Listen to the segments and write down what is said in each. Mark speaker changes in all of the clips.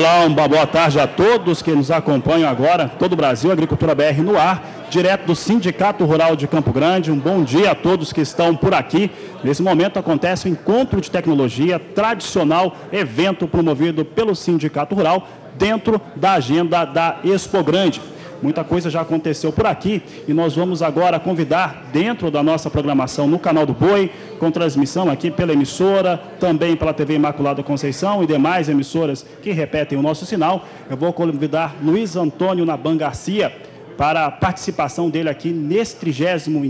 Speaker 1: Olá, uma boa tarde a todos que nos acompanham agora, todo o Brasil, Agricultura BR no ar, direto do Sindicato Rural de Campo Grande. Um bom dia a todos que estão por aqui. Nesse momento acontece o Encontro de Tecnologia, tradicional evento promovido pelo Sindicato Rural, dentro da agenda da Expo Grande. Muita coisa já aconteceu por aqui e nós vamos agora convidar, dentro da nossa programação no Canal do Boi, com transmissão aqui pela emissora, também pela TV Imaculada Conceição e demais emissoras que repetem o nosso sinal. Eu vou convidar Luiz Antônio Naban Garcia para a participação dele aqui nesse 32º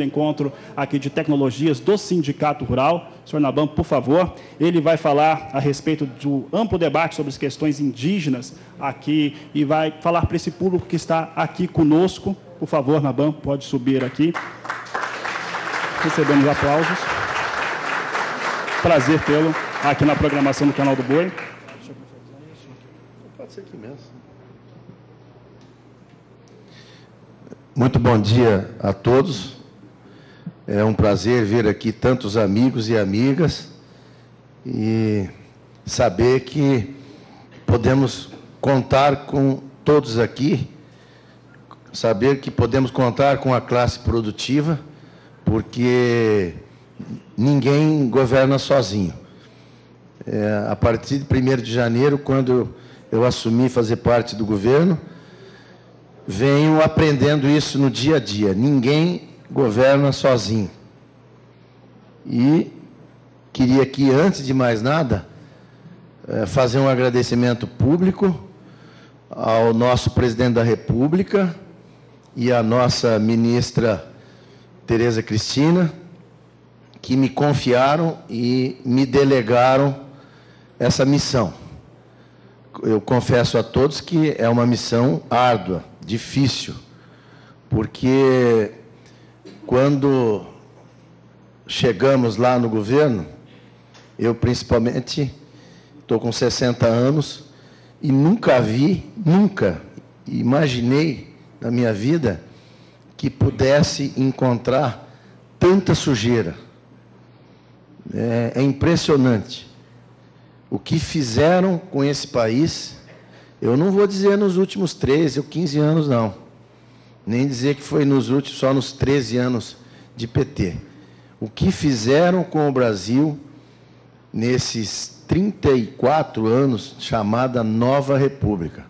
Speaker 1: encontro aqui de tecnologias do Sindicato Rural. Senhor Naban, por favor, ele vai falar a respeito do amplo debate sobre as questões indígenas aqui e vai falar para esse público que está aqui conosco. Por favor, Naban, pode subir aqui. Recebemos aplausos. Prazer tê-lo aqui na programação do Canal do Boi.
Speaker 2: Pode ser aqui mesmo. Muito bom dia a todos. É um prazer ver aqui tantos amigos e amigas e saber que podemos contar com todos aqui, saber que podemos contar com a classe produtiva, porque ninguém governa sozinho. A partir de 1º de janeiro, quando eu assumi fazer parte do governo, venho aprendendo isso no dia a dia. Ninguém governa sozinho. E queria aqui, antes de mais nada, fazer um agradecimento público ao nosso presidente da República e à nossa ministra Tereza Cristina, que me confiaram e me delegaram essa missão. Eu confesso a todos que é uma missão árdua, difícil, porque quando chegamos lá no governo, eu principalmente estou com 60 anos e nunca imaginei na minha vida que pudesse encontrar tanta sujeira. É impressionante o que fizeram com esse país. Eu não vou dizer nos últimos 13 ou 15 anos, não. Nem dizer que foi só nos 13 anos de PT. O que fizeram com o Brasil nesses 34 anos, chamada Nova República.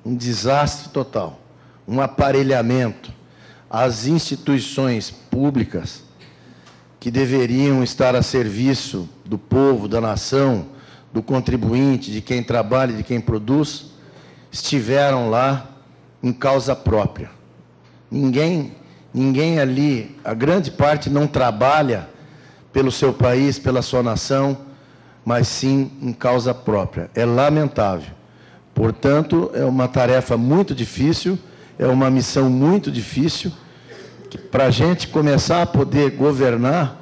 Speaker 2: Um desastre total. Um aparelhamento. As instituições públicas que deveriam estar a serviço do povo, da nação, do contribuinte, de quem trabalha, de quem produz, estiveram lá em causa própria. Ninguém ali, a grande parte não trabalha pelo seu país, pela sua nação, mas sim em causa própria. É lamentável. Portanto, é uma tarefa muito difícil, é uma missão muito difícil, que para a gente começar a poder governar,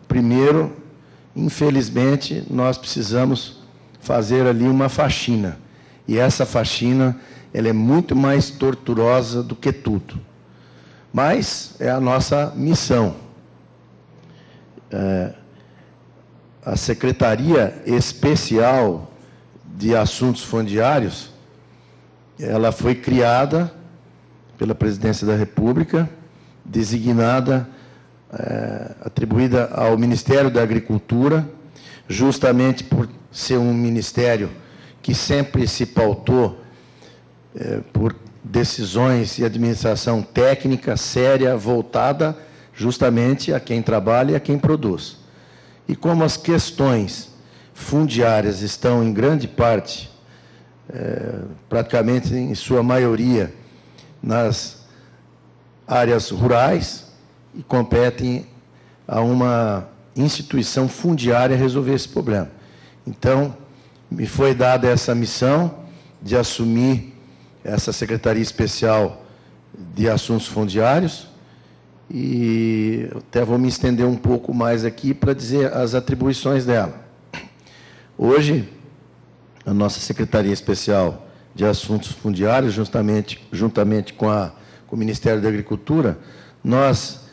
Speaker 2: primeiro, infelizmente, nós precisamos fazer ali uma faxina. E essa faxina, ela é muito mais torturosa do que tudo. Mas é a nossa missão. A Secretaria Especial de Assuntos Fundiários, ela foi criada pela Presidência da República, designada, atribuída ao Ministério da Agricultura, justamente por ser um ministério que sempre se pautou por decisões e administração técnica, séria, voltada justamente a quem trabalha e a quem produz. E como as questões fundiárias estão em grande parte, praticamente em sua maioria, nas áreas rurais, e competem a uma instituição fundiária resolver esse problema. Então, me foi dada essa missão de assumir essa Secretaria Especial de Assuntos Fundiários e até vou me estender um pouco mais aqui para dizer as atribuições dela. Hoje, a nossa Secretaria Especial de Assuntos Fundiários, juntamente com o Ministério da Agricultura, nós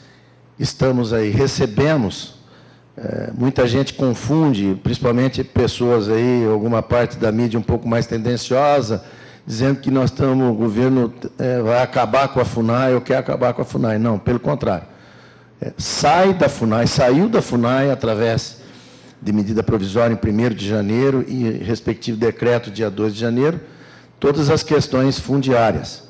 Speaker 2: estamos aí, recebemos Muita gente confunde, principalmente pessoas aí, alguma parte da mídia um pouco mais tendenciosa, dizendo que nós estamos, o governo vai acabar com a FUNAI ou quer acabar com a FUNAI. Não, pelo contrário. Saiu da FUNAI através de medida provisória em 1º de janeiro e respectivo decreto dia 2 de janeiro, todas as questões fundiárias.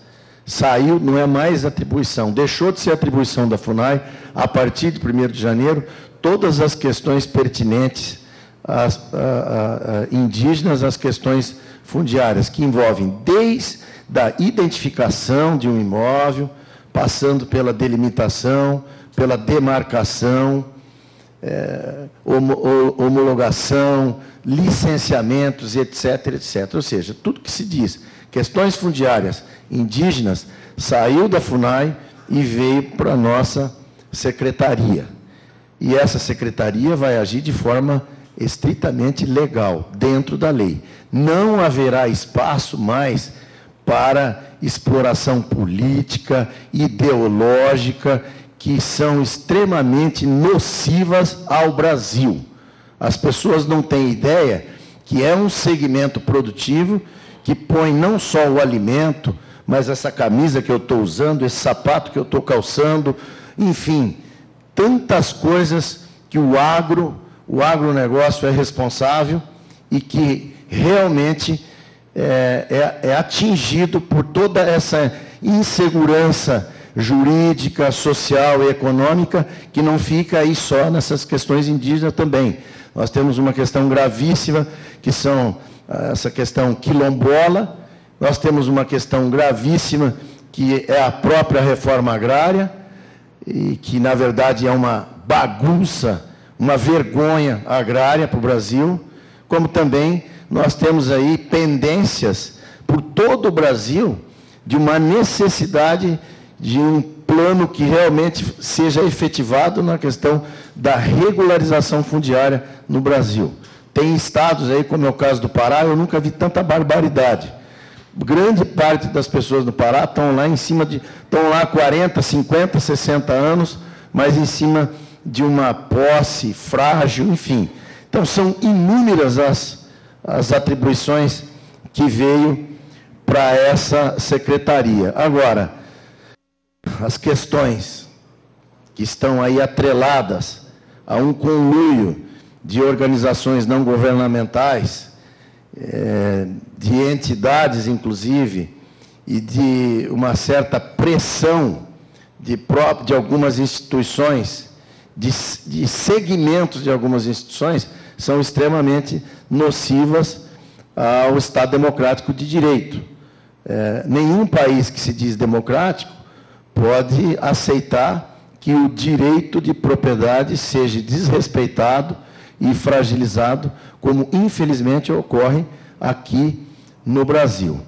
Speaker 2: Saiu, não é mais atribuição, deixou de ser atribuição da FUNAI, a partir de 1º de janeiro, todas as questões pertinentes às indígenas, as questões fundiárias, que envolvem desde a identificação de um imóvel, passando pela delimitação, pela demarcação, homologação, licenciamentos, etc., etc. Ou seja, tudo que se diz, questões fundiárias indígenas, saiu da FUNAI e veio para a nossa secretaria. E essa secretaria vai agir de forma estritamente legal, dentro da lei. Não haverá espaço mais para exploração política, ideológica, que são extremamente nocivas ao Brasil. As pessoas não têm ideia que é um segmento produtivo que põe não só o alimento, mas essa camisa que eu estou usando, esse sapato que eu estou calçando, enfim, tantas coisas que o agronegócio é responsável e que realmente é atingido por toda essa insegurança jurídica, social e econômica, que não fica aí só nessas questões indígenas também. Nós temos uma questão gravíssima, que são essa questão quilombola, nós temos uma questão gravíssima, que é a própria reforma agrária, e que, na verdade, é uma bagunça, uma vergonha agrária para o Brasil, como também nós temos aí pendências por todo o Brasil de uma necessidade de um plano que realmente seja efetivado na questão da regularização fundiária no Brasil. Tem estados aí, como é o caso do Pará, eu nunca vi tanta barbaridade. Grande parte das pessoas do Pará estão lá em cima estão lá 40, 50, 60 anos, mas em cima de uma posse frágil, enfim. Então, são inúmeras as atribuições que veio para essa secretaria. Agora, as questões que estão aí atreladas a um conluio de organizações não governamentais, de entidades, inclusive, e de uma certa pressão de algumas instituições, de segmentos de algumas instituições, são extremamente nocivas ao Estado democrático de direito. Nenhum país que se diz democrático pode aceitar que o direito de propriedade seja desrespeitado e fragilizado, como infelizmente ocorre aqui no Brasil.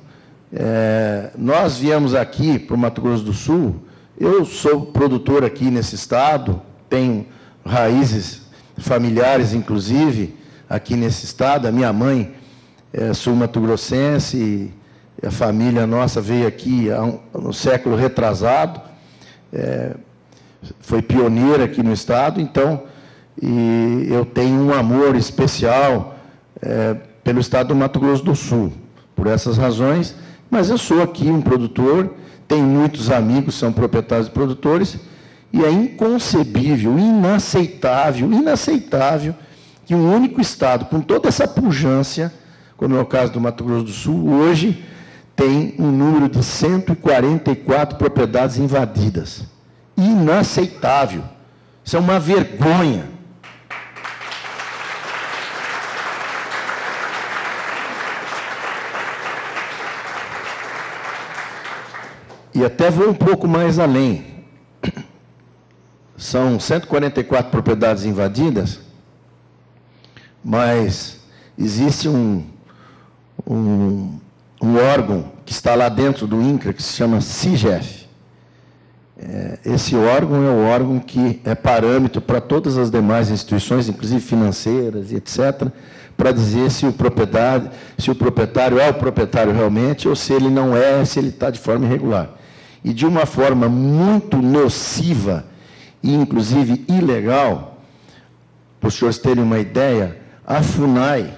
Speaker 2: Nós viemos aqui para o Mato Grosso do Sul, eu sou produtor aqui nesse estado, tenho raízes familiares, inclusive, aqui nesse estado. A minha mãe é sul-mato-grossense e a família nossa veio aqui no século retrasado, foi pioneira aqui no estado, então, e eu tenho um amor especial pelo estado do Mato Grosso do Sul, por essas razões, mas eu sou aqui um produtor, tenho muitos amigos que são proprietários e produtores, e é inconcebível, inaceitável que um único estado, com toda essa pujança, como é o caso do Mato Grosso do Sul, hoje tem um número de 144 propriedades invadidas. Inaceitável. Isso é uma vergonha. E até vou um pouco mais além. São 144 propriedades invadidas, mas existe um órgão que está lá dentro do INCRA, que se chama CIGEF. Esse órgão é o órgão que é parâmetro para todas as demais instituições, inclusive financeiras e etc., para dizer se o proprietário é o proprietário realmente, ou se ele não é, se ele está de forma irregular. E de uma forma muito nociva, e inclusive ilegal, para os senhores terem uma ideia, a FUNAI,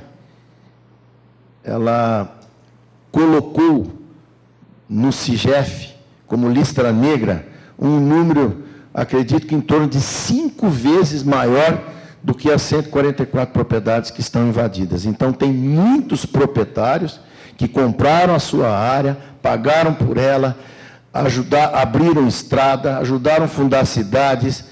Speaker 2: ela colocou no CIGEF, como lista negra, um número, acredito que em torno de 5 vezes maior do que as 144 propriedades que estão invadidas. Então, tem muitos proprietários que compraram a sua área, pagaram por ela, abriram estrada, ajudaram a fundar cidades,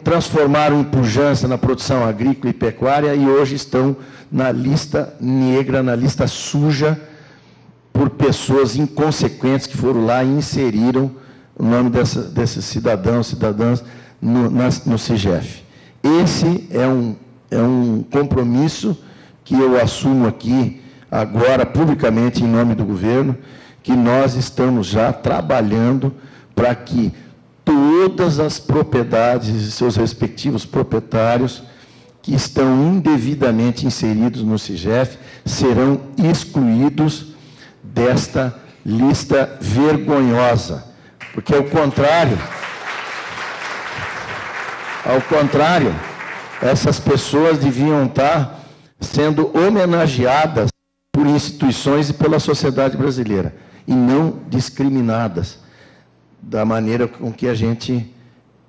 Speaker 2: transformaram em pujança na produção agrícola e pecuária e hoje estão na lista negra, na lista suja, por pessoas inconsequentes que foram lá e inseriram o nome desses cidadãs no CIGEF. Esse é um compromisso que eu assumo aqui, agora, publicamente, em nome do governo, que nós estamos já trabalhando para que todas as propriedades e seus respectivos proprietários que estão indevidamente inseridos no CIGEF serão excluídos desta lista vergonhosa. Porque, ao contrário, essas pessoas deviam estar sendo homenageadas por instituições e pela sociedade brasileira, e não discriminadas da maneira com que a gente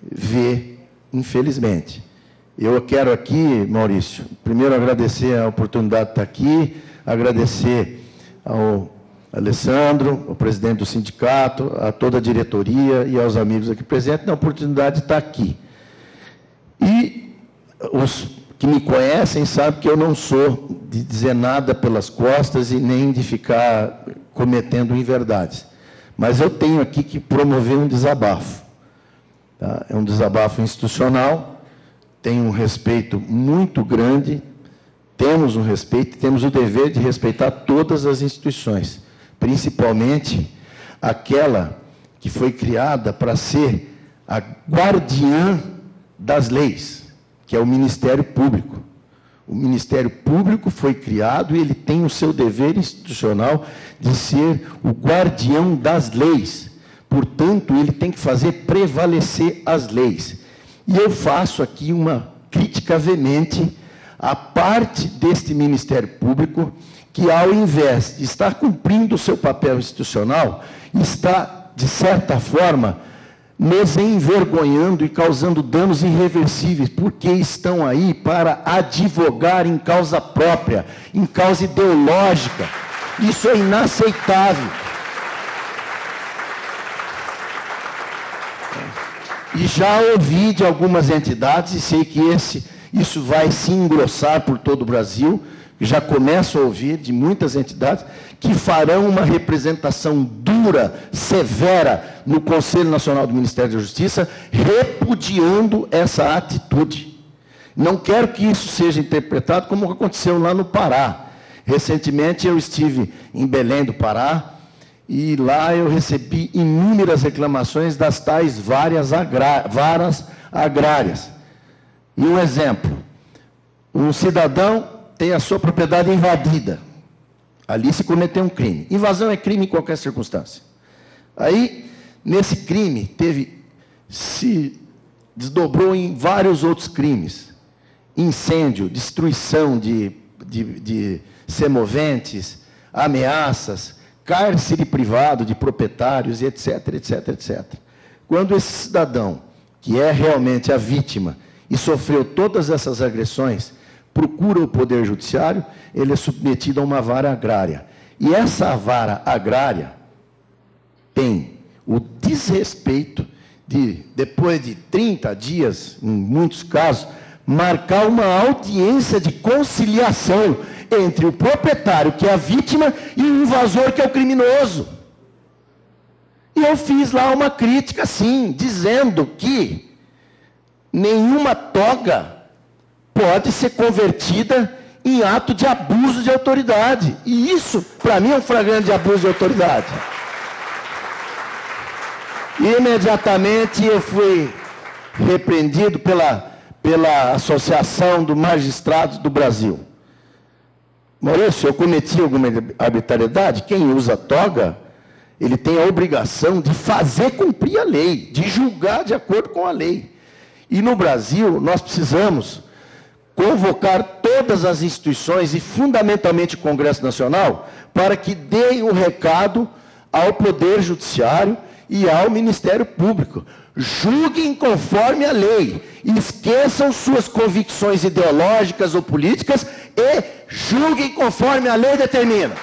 Speaker 2: vê, infelizmente. Eu quero aqui, Maurício, primeiro agradecer a oportunidade de estar aqui, agradecer ao Alessandro, o presidente do sindicato, a toda a diretoria e aos amigos aqui presentes, na oportunidade de estar aqui. E os que me conhecem sabem que eu não sou de dizer nada pelas costas e nem de ficar cometendo inverdades. Mas eu tenho aqui que promover um desabafo. Tá? É um desabafo institucional, tenho um respeito muito grande, temos um respeito, temos o dever de respeitar todas as instituições, principalmente aquela que foi criada para ser a guardiã das leis, que é o Ministério Público. O Ministério Público foi criado e ele tem o seu dever institucional de ser o guardião das leis. Portanto, ele tem que fazer prevalecer as leis. E eu faço aqui uma crítica veemente à parte deste Ministério Público que, ao invés de estar cumprindo o seu papel institucional, está, de certa forma, nos envergonhando e causando danos irreversíveis, porque estão aí para advogar em causa própria, em causa ideológica. Isso é inaceitável. E já ouvi de algumas entidades, e sei que isso vai se engrossar por todo o Brasil, já começo a ouvir de muitas entidades que farão uma representação dura, severa, no Conselho Nacional do Ministério da Justiça, repudiando essa atitude. Não quero que isso seja interpretado como aconteceu lá no Pará. Recentemente eu estive em Belém do Pará, e lá eu recebi inúmeras reclamações das tais varas agrárias. E um exemplo, um cidadão tem a sua propriedade invadida. Ali se cometeu um crime. Invasão é crime em qualquer circunstância. Aí, nesse crime, se desdobrou em vários outros crimes. Incêndio, destruição de semoventes, ameaças, cárcere privado de proprietários, etc, etc, etc. Quando esse cidadão, que é realmente a vítima, e sofreu todas essas agressões, procura o Poder Judiciário, ele é submetido a uma vara agrária. E essa vara agrária tem o desrespeito de, depois de 30 dias, em muitos casos, marcar uma audiência de conciliação entre o proprietário, que é a vítima, e o invasor, que é o criminoso. E eu fiz lá uma crítica, sim, dizendo que nenhuma toga pode ser convertida em ato de abuso de autoridade. E isso, para mim, é um flagrante abuso de autoridade. Imediatamente eu fui repreendido pela Associação dos Magistrados do Brasil. Maurício, eu cometi alguma arbitrariedade? Quem usa toga, ele tem a obrigação de fazer cumprir a lei, de julgar de acordo com a lei. E no Brasil, nós precisamos convocar todas as instituições e, fundamentalmente, o Congresso Nacional, para que deem o recado ao Poder Judiciário e ao Ministério Público. Julguem conforme a lei, esqueçam suas convicções ideológicas ou políticas e julguem conforme a lei determina.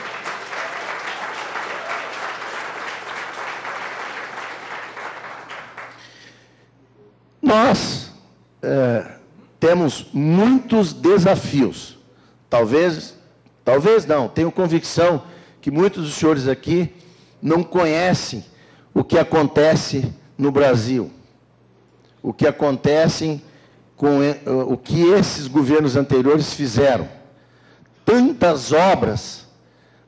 Speaker 2: Nós temos muitos desafios. Talvez não, tenho convicção que muitos dos senhores aqui não conhecem o que acontece no Brasil, o que acontece com o que esses governos anteriores fizeram. Tantas obras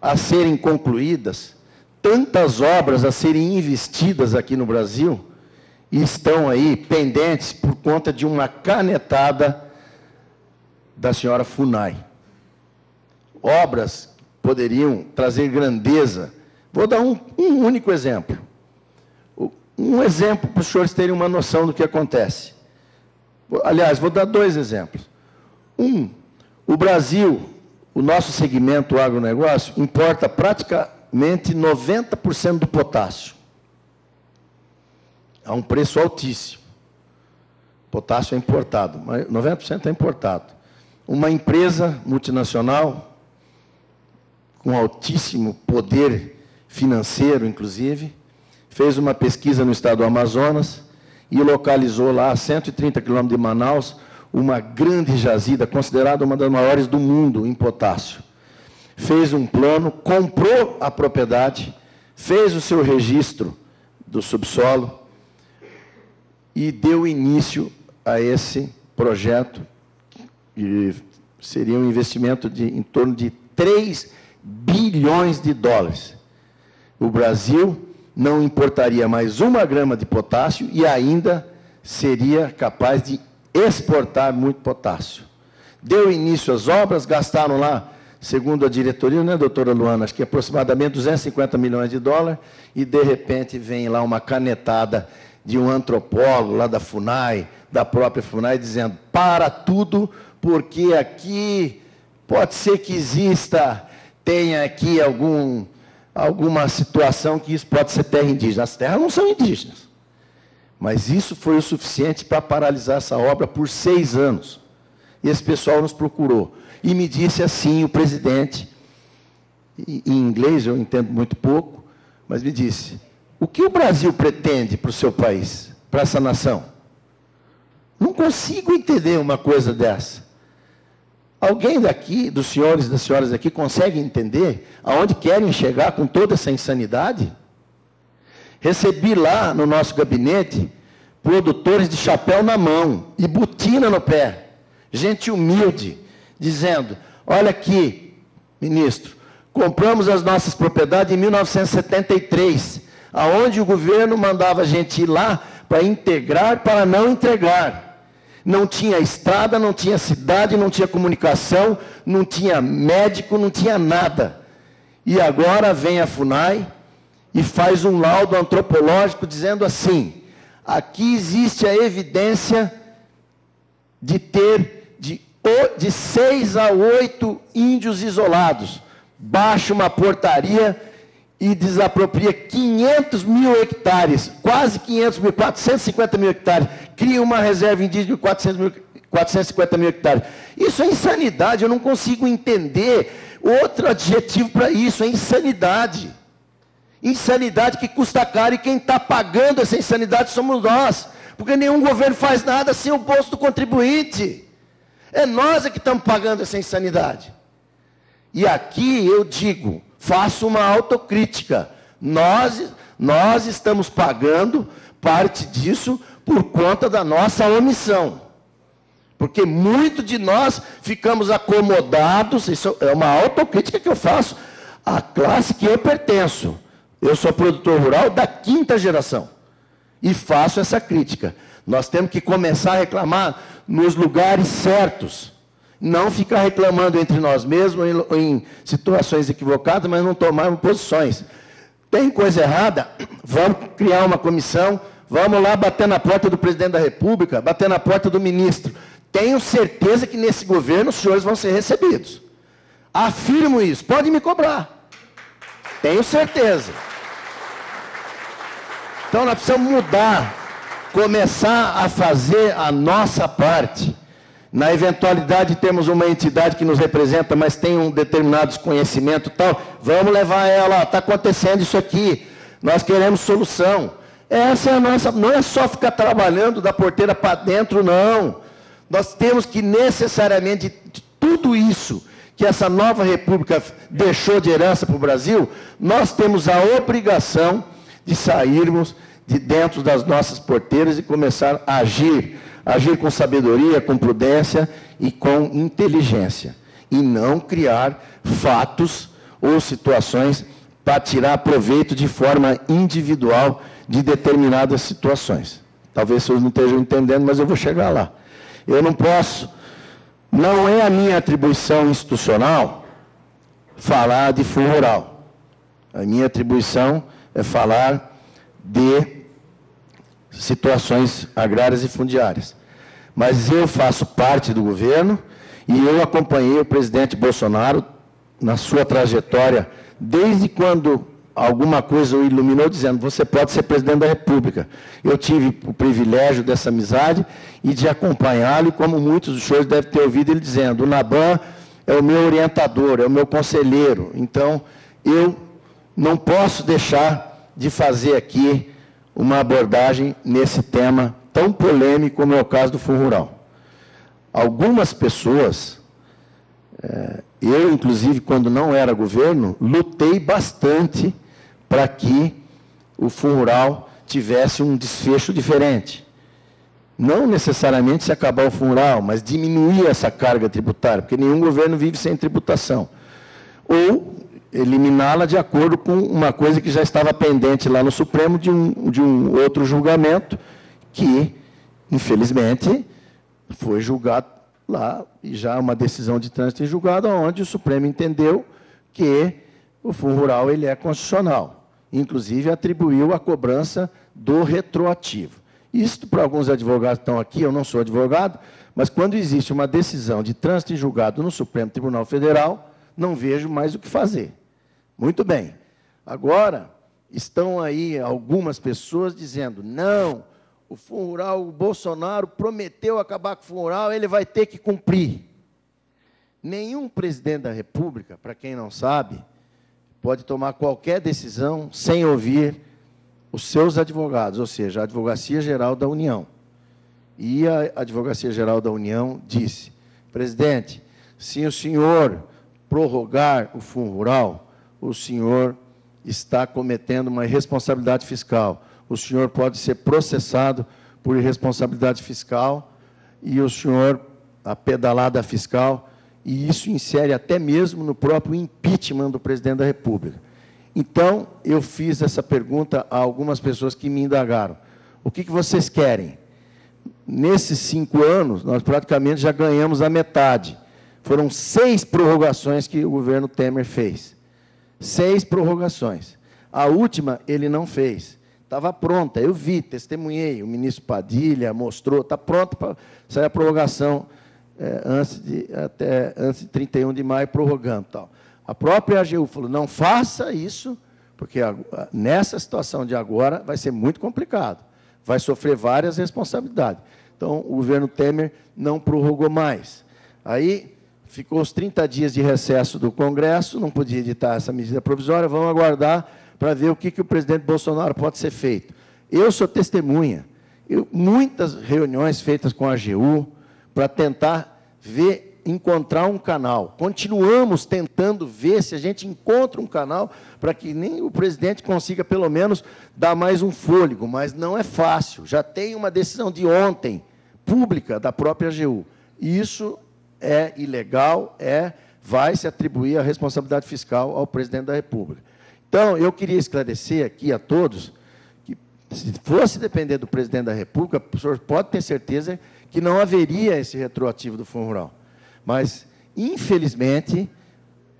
Speaker 2: a serem concluídas, tantas obras a serem investidas aqui no Brasil, e estão aí pendentes por conta de uma canetada da senhora Funai. Obras que poderiam trazer grandeza. Vou dar um único exemplo. Um exemplo para os senhores terem uma noção do que acontece. Aliás, vou dar dois exemplos. O Brasil, o nosso segmento, o agronegócio, importa praticamente 90% do potássio. A um preço altíssimo. Potássio é importado, mas 90% é importado. Uma empresa multinacional, com altíssimo poder financeiro, inclusive, fez uma pesquisa no estado do Amazonas e localizou lá, a 130 quilômetros de Manaus, uma grande jazida, considerada uma das maiores do mundo em potássio. Fez um plano, comprou a propriedade, fez o seu registro do subsolo e deu início a esse projeto, e seria um investimento em torno de 3 bilhões de dólares. O Brasil não importaria mais 1 grama de potássio e ainda seria capaz de exportar muito potássio. Deu início às obras, gastaram lá, segundo a diretoria, né, doutora Luana, acho que aproximadamente 250 milhões de dólares, e de repente vem lá uma canetada de um antropólogo lá da FUNAI, da própria FUNAI, dizendo, para tudo, porque aqui pode ser que tenha aqui alguma situação que isso pode ser terra indígena. As terras não são indígenas. Mas isso foi o suficiente para paralisar essa obra por 6 anos. E esse pessoal nos procurou. E me disse assim, o presidente, em inglês eu entendo muito pouco, mas me disse, o que o Brasil pretende para o seu país, para essa nação? Não consigo entender uma coisa dessa. Alguém daqui, dos senhores e das senhoras aqui, consegue entender aonde querem chegar com toda essa insanidade? Recebi lá no nosso gabinete produtores de chapéu na mão e botina no pé, gente humilde, dizendo, olha aqui, ministro, compramos as nossas propriedades em 1973, aonde o governo mandava a gente ir lá para integrar, para não entregar. Não tinha estrada, não tinha cidade, não tinha comunicação, não tinha médico, não tinha nada. E agora vem a FUNAI e faz um laudo antropológico dizendo assim, aqui existe a evidência de ter de 6 a 8 índios isolados. Baixa uma portaria e desapropria 500 mil hectares, quase 500 mil, 450 mil hectares, cria uma reserva indígena de 450 mil hectares. Isso é insanidade, eu não consigo entender outro adjetivo para isso, é insanidade. Insanidade que custa caro, e quem está pagando essa insanidade somos nós, porque nenhum governo faz nada sem o bolso do contribuinte. É nós que estamos pagando essa insanidade. E aqui eu digo, faço uma autocrítica. Nós estamos pagando parte disso por conta da nossa omissão. Porque muito de nós ficamos acomodados, isso é uma autocrítica que eu faço à classe que eu pertenço. Eu sou produtor rural da 5ª geração. E faço essa crítica. Nós temos que começar a reclamar nos lugares certos. Não ficar reclamando entre nós mesmos em situações equivocadas, mas não tomarmos posições. Tem coisa errada? Vamos criar uma comissão, Vamos lá bater na porta do presidente da República, bater na porta do ministro. Tenho certeza que nesse governo os senhores vão ser recebidos. Afirmo isso, pode me cobrar. Tenho certeza. Então nós precisamos mudar, começar a fazer a nossa parte. Na eventualidade de termos uma entidade que nos representa, mas tem um determinado desconhecimento e tal, vamos levar ela, está acontecendo isso aqui, nós queremos solução. Essa é a nossa, não é só ficar trabalhando da porteira para dentro, não. Nós temos que necessariamente, de tudo isso que essa nova república deixou de herança para o Brasil, nós temos a obrigação de sairmos de dentro das nossas porteiras e começar a agir com sabedoria, com prudência e com inteligência, e não criar fatos ou situações para tirar proveito de forma individual de determinadas situações. Talvez vocês não estejam entendendo, mas eu vou chegar lá. Eu não posso, não é a minha atribuição institucional falar de fundo rural. A minha atribuição é falar de situações agrárias e fundiárias. Mas eu faço parte do governo e eu acompanhei o presidente Bolsonaro na sua trajetória, desde quando alguma coisa o iluminou, dizendo, você pode ser presidente da República. Eu tive o privilégio dessa amizade e de acompanhá-lo, e como muitos dos senhores devem ter ouvido ele dizendo, o Naban é o meu orientador, é o meu conselheiro. Então, eu não posso deixar de fazer aqui uma abordagem nesse tema tão polêmico como é o caso do Fundo Rural. Algumas pessoas, eu, inclusive, quando não era governo, lutei bastante para que o Fundo Rural tivesse um desfecho diferente. Não necessariamente se acabar o Fundo Rural, mas diminuir essa carga tributária, porque nenhum governo vive sem tributação. Ou eliminá-la de acordo com uma coisa que já estava pendente lá no Supremo de um outro julgamento, que, infelizmente, foi julgado lá, e já uma decisão de trânsito em julgado, onde o Supremo entendeu que o Fundo Rural ele é constitucional. Inclusive, atribuiu a cobrança do retroativo. Isso, para alguns advogados que estão aqui, eu não sou advogado, mas quando existe uma decisão de trânsito em julgado no Supremo Tribunal Federal, não vejo mais o que fazer. Muito bem. Agora, estão aí algumas pessoas dizendo, não, o Fundo Rural, o Bolsonaro prometeu acabar com o Fundo Rural, ele vai ter que cumprir. Nenhum presidente da República, para quem não sabe, pode tomar qualquer decisão sem ouvir os seus advogados, ou seja, a Advocacia Geral da União. E a Advocacia Geral da União disse, presidente, se o senhor prorrogar o Fundo Rural, o senhor está cometendo uma irresponsabilidade fiscal. O senhor pode ser processado por irresponsabilidade fiscal e o senhor, a pedalada fiscal, e isso insere até mesmo no próprio impeachment do presidente da República. Então, eu fiz essa pergunta a algumas pessoas que me indagaram. O que vocês querem? Nesses 5 anos, nós praticamente já ganhamos a metade. Foram 6 prorrogações que o governo Temer fez. 6 prorrogações. A última, ele não fez. Estava pronta, eu vi, testemunhei, o ministro Padilha mostrou, está pronto para sair a prorrogação antes de 31 de maio, prorrogando. Tal. A própria AGU falou, não faça isso, porque nessa situação de agora vai ser muito complicado, vai sofrer várias responsabilidades. Então, o governo Temer não prorrogou mais. Aí, ficou os 30 dias de recesso do Congresso, não podia editar essa medida provisória, vamos aguardar para ver o que o presidente Bolsonaro pode ser feito. Eu sou testemunha, muitas reuniões feitas com a AGU para tentar encontrar um canal. Continuamos tentando ver se a gente encontra um canal para que nem o presidente consiga, pelo menos, dar mais um fôlego, mas não é fácil. Já tem uma decisão de ontem, pública, da própria AGU. Isso é ilegal, vai se atribuir a responsabilidade fiscal ao presidente da República. Então, eu queria esclarecer aqui a todos que, se fosse depender do presidente da República, o senhor pode ter certeza que não haveria esse retroativo do Fundo Rural. Mas, infelizmente,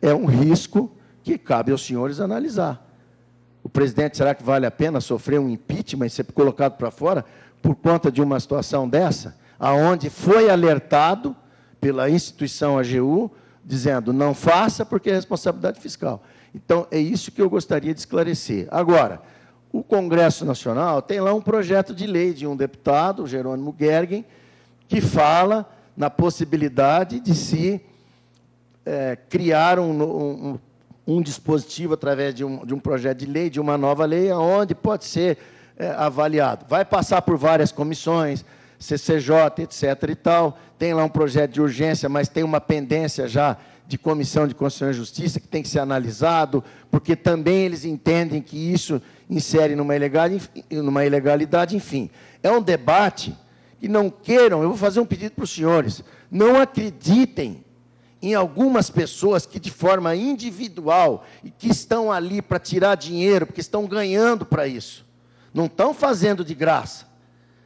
Speaker 2: é um risco que cabe aos senhores analisar. o presidente, será que vale a pena sofrer um impeachment e ser colocado para fora por conta de uma situação dessa, aonde foi alertado pela instituição AGU, dizendo, não faça porque é responsabilidade fiscal. Então, é isso que eu gostaria de esclarecer. Agora, o Congresso Nacional tem lá um projeto de lei de um deputado, Jerônimo Gergen, que fala na possibilidade de se criar um dispositivo através de um projeto de lei, de uma nova lei, onde pode ser avaliado. Vai passar por várias comissões, CCJ, etc. e tal. Tem lá um projeto de urgência, mas tem uma pendência já de Comissão de Constituição e Justiça, que tem que ser analisado, porque também eles entendem que isso insere numa ilegalidade, enfim. É um debate que não queiram, eu vou fazer um pedido para os senhores, não acreditem em algumas pessoas que, de forma individual, e que estão ali para tirar dinheiro, porque estão ganhando para isso. Não estão fazendo de graça.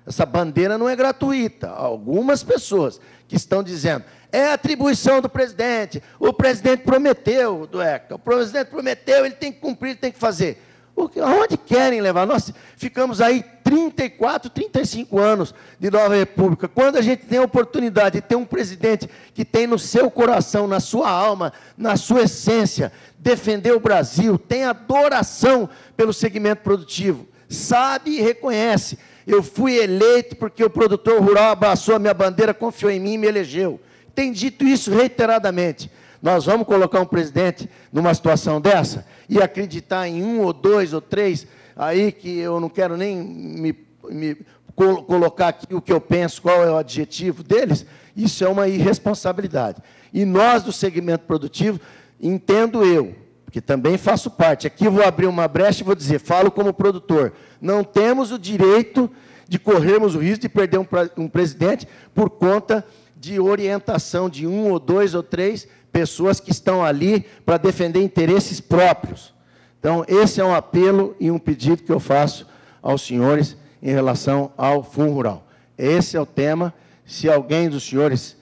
Speaker 2: Essa bandeira não é gratuita. Algumas pessoas que estão dizendo, é atribuição do presidente, o presidente prometeu, o presidente prometeu, ele tem que cumprir, ele tem que fazer. Aonde querem levar? Nós ficamos aí 34, 35 anos de nova república. Quando a gente tem a oportunidade de ter um presidente que tem no seu coração, na sua alma, na sua essência, defender o Brasil, tem adoração pelo segmento produtivo, sabe e reconhece. Eu fui eleito porque o produtor rural abraçou a minha bandeira, confiou em mim e me elegeu. Tem dito isso reiteradamente. Nós vamos colocar um presidente numa situação dessa e acreditar em um ou dois ou três, aí que eu não quero nem me colocar aqui o que eu penso, qual é o adjetivo deles, isso é uma irresponsabilidade. E nós, do segmento produtivo, entendo eu, que também faço parte, aqui vou abrir uma brecha e vou dizer, falo como produtor, não temos o direito de corrermos o risco de perder um presidente por conta de orientação de um ou dois ou três pessoas que estão ali para defender interesses próprios. Então, esse é um apelo e um pedido que eu faço aos senhores em relação ao Fundo Rural. Esse é o tema. Se alguém dos senhores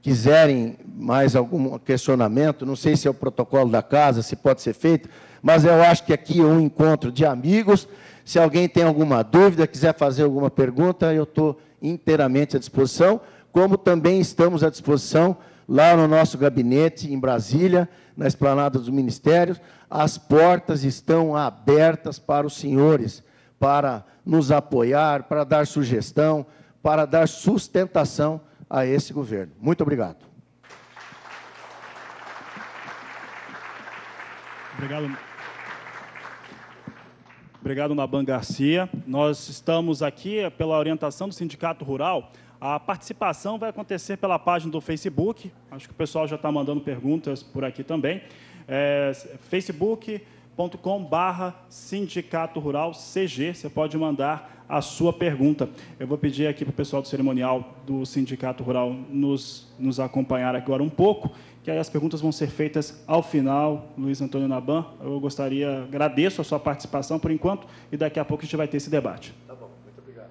Speaker 2: quiserem mais algum questionamento, não sei se é o protocolo da casa, se pode ser feito, mas eu acho que aqui é um encontro de amigos. Se alguém tem alguma dúvida, quiser fazer alguma pergunta, eu estou inteiramente à disposição, como também estamos à disposição lá no nosso gabinete, em Brasília, na esplanada dos ministérios. As portas estão abertas para os senhores, para nos apoiar, para dar sugestão, para dar sustentação a esse governo. Muito obrigado.
Speaker 1: Obrigado, Naban Garcia. Nós estamos aqui pela orientação do Sindicato Rural. A participação vai acontecer pela página do Facebook. Acho que o pessoal já está mandando perguntas por aqui também. facebook.com/Sindicato Rural CG. Você pode mandar a sua pergunta. Eu vou pedir aqui para o pessoal do cerimonial do Sindicato Rural nos acompanhar agora um pouco, que aí as perguntas vão ser feitas ao final. Luiz Antônio Naban, eu agradeço a sua participação por enquanto, e daqui a pouco a gente vai ter esse debate. Tá bom, muito obrigado.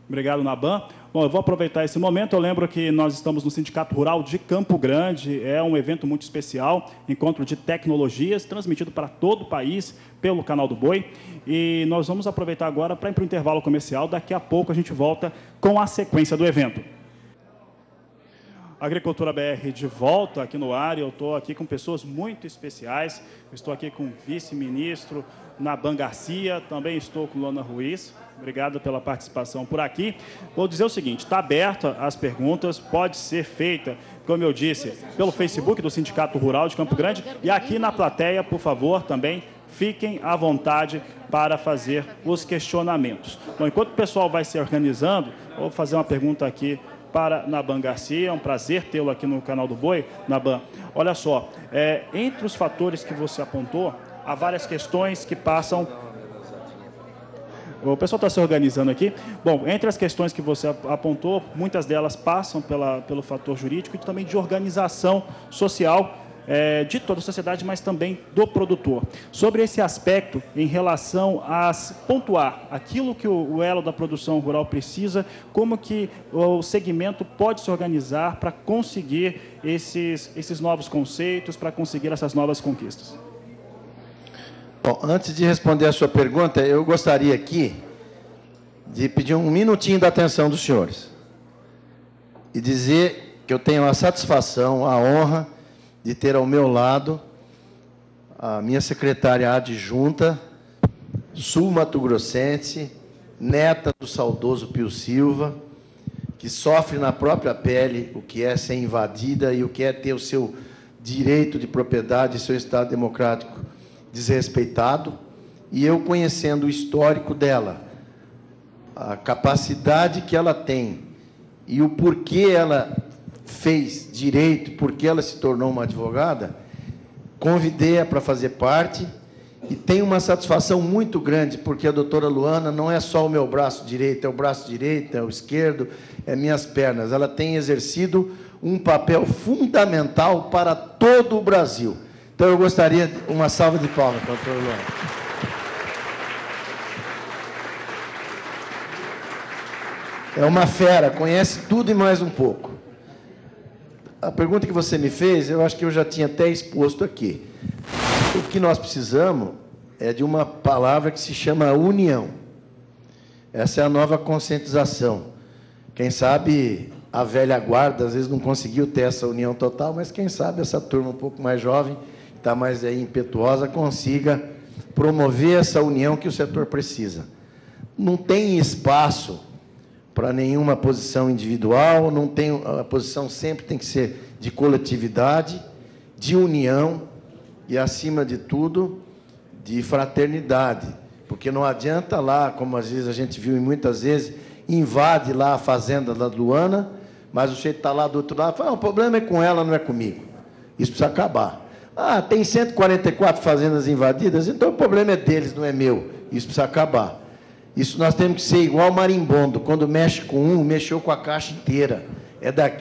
Speaker 1: Obrigado, Naban. Bom, eu vou aproveitar esse momento. Eu lembro que nós estamos no Sindicato Rural de Campo Grande. É um evento muito especial, encontro de tecnologias, transmitido para todo o país pelo Canal do Boi. E nós vamos aproveitar agora para ir para o intervalo comercial. Daqui a pouco a gente volta com a sequência do evento. Agricultura BR de volta aqui no ar, e eu estou aqui com pessoas muito especiais. Eu estou aqui com o vice-ministro Naban Garcia, também estou com Lona Ruiz. Obrigado pela participação por aqui. Vou dizer o seguinte, está aberta as perguntas, pode ser feita, como eu disse, pelo Facebook do Sindicato Rural de Campo Grande, e aqui na plateia, por favor, também fiquem à vontade para fazer os questionamentos. Bom, enquanto o pessoal vai se organizando, eu vou fazer uma pergunta aqui para Naban Garcia. É um prazer tê-lo aqui no Canal do Boi. Naban, olha só, entre os fatores que você apontou, há várias questões que passam... O pessoal está se organizando aqui. Bom, entre as questões que você apontou, muitas delas passam pelo fator jurídico e também de organização social de toda a sociedade, mas também do produtor. Sobre esse aspecto, em relação a pontuar aquilo que o elo da produção rural precisa, como que o segmento pode se organizar para conseguir esses novos conceitos, para conseguir essas novas conquistas?
Speaker 2: Bom, antes de responder a sua pergunta, eu gostaria aqui de pedir um minutinho da atenção dos senhores e dizer que eu tenho a satisfação, a honra de ter ao meu lado a minha secretária adjunta, sul-mato-grossense, neta do saudoso Pio Silva, que sofre na própria pele o que é ser invadida e o que é ter o seu direito de propriedade, seu Estado democrático desrespeitado, e eu conhecendo o histórico dela, a capacidade que ela tem e o porquê ela fez direito, porquê ela se tornou uma advogada, convidei-a para fazer parte e tenho uma satisfação muito grande, porque a doutora Luana não é só o meu braço direito, é o braço direito, é o esquerdo, é minhas pernas. Ela tem exercido um papel fundamental para todo o Brasil. Então, eu gostaria de uma salva de palmas para a doutora Luana. É uma fera, conhece tudo e mais um pouco. A pergunta que você me fez, eu acho que eu já tinha até exposto aqui. O que nós precisamos é de uma palavra que se chama união. Essa é a nova conscientização. Quem sabe a velha guarda, às vezes, não conseguiu ter essa união total, mas quem sabe essa turma um pouco mais jovem, está mais aí impetuosa, consiga promover essa união que o setor precisa. Não tem espaço para nenhuma posição individual, não tem, a posição sempre tem que ser de coletividade, de união e, acima de tudo, de fraternidade. Porque não adianta lá, como às vezes a gente viu e muitas vezes, invade lá a fazenda da Luana, mas o sujeito está lá do outro lado e fala, o problema é com ela, não é comigo. Isso precisa acabar. Ah, tem 144 fazendas invadidas, então o problema é deles, não é meu. Isso precisa acabar. Isso nós temos que ser igual marimbondo. Quando mexe com um, mexeu com a caixa inteira.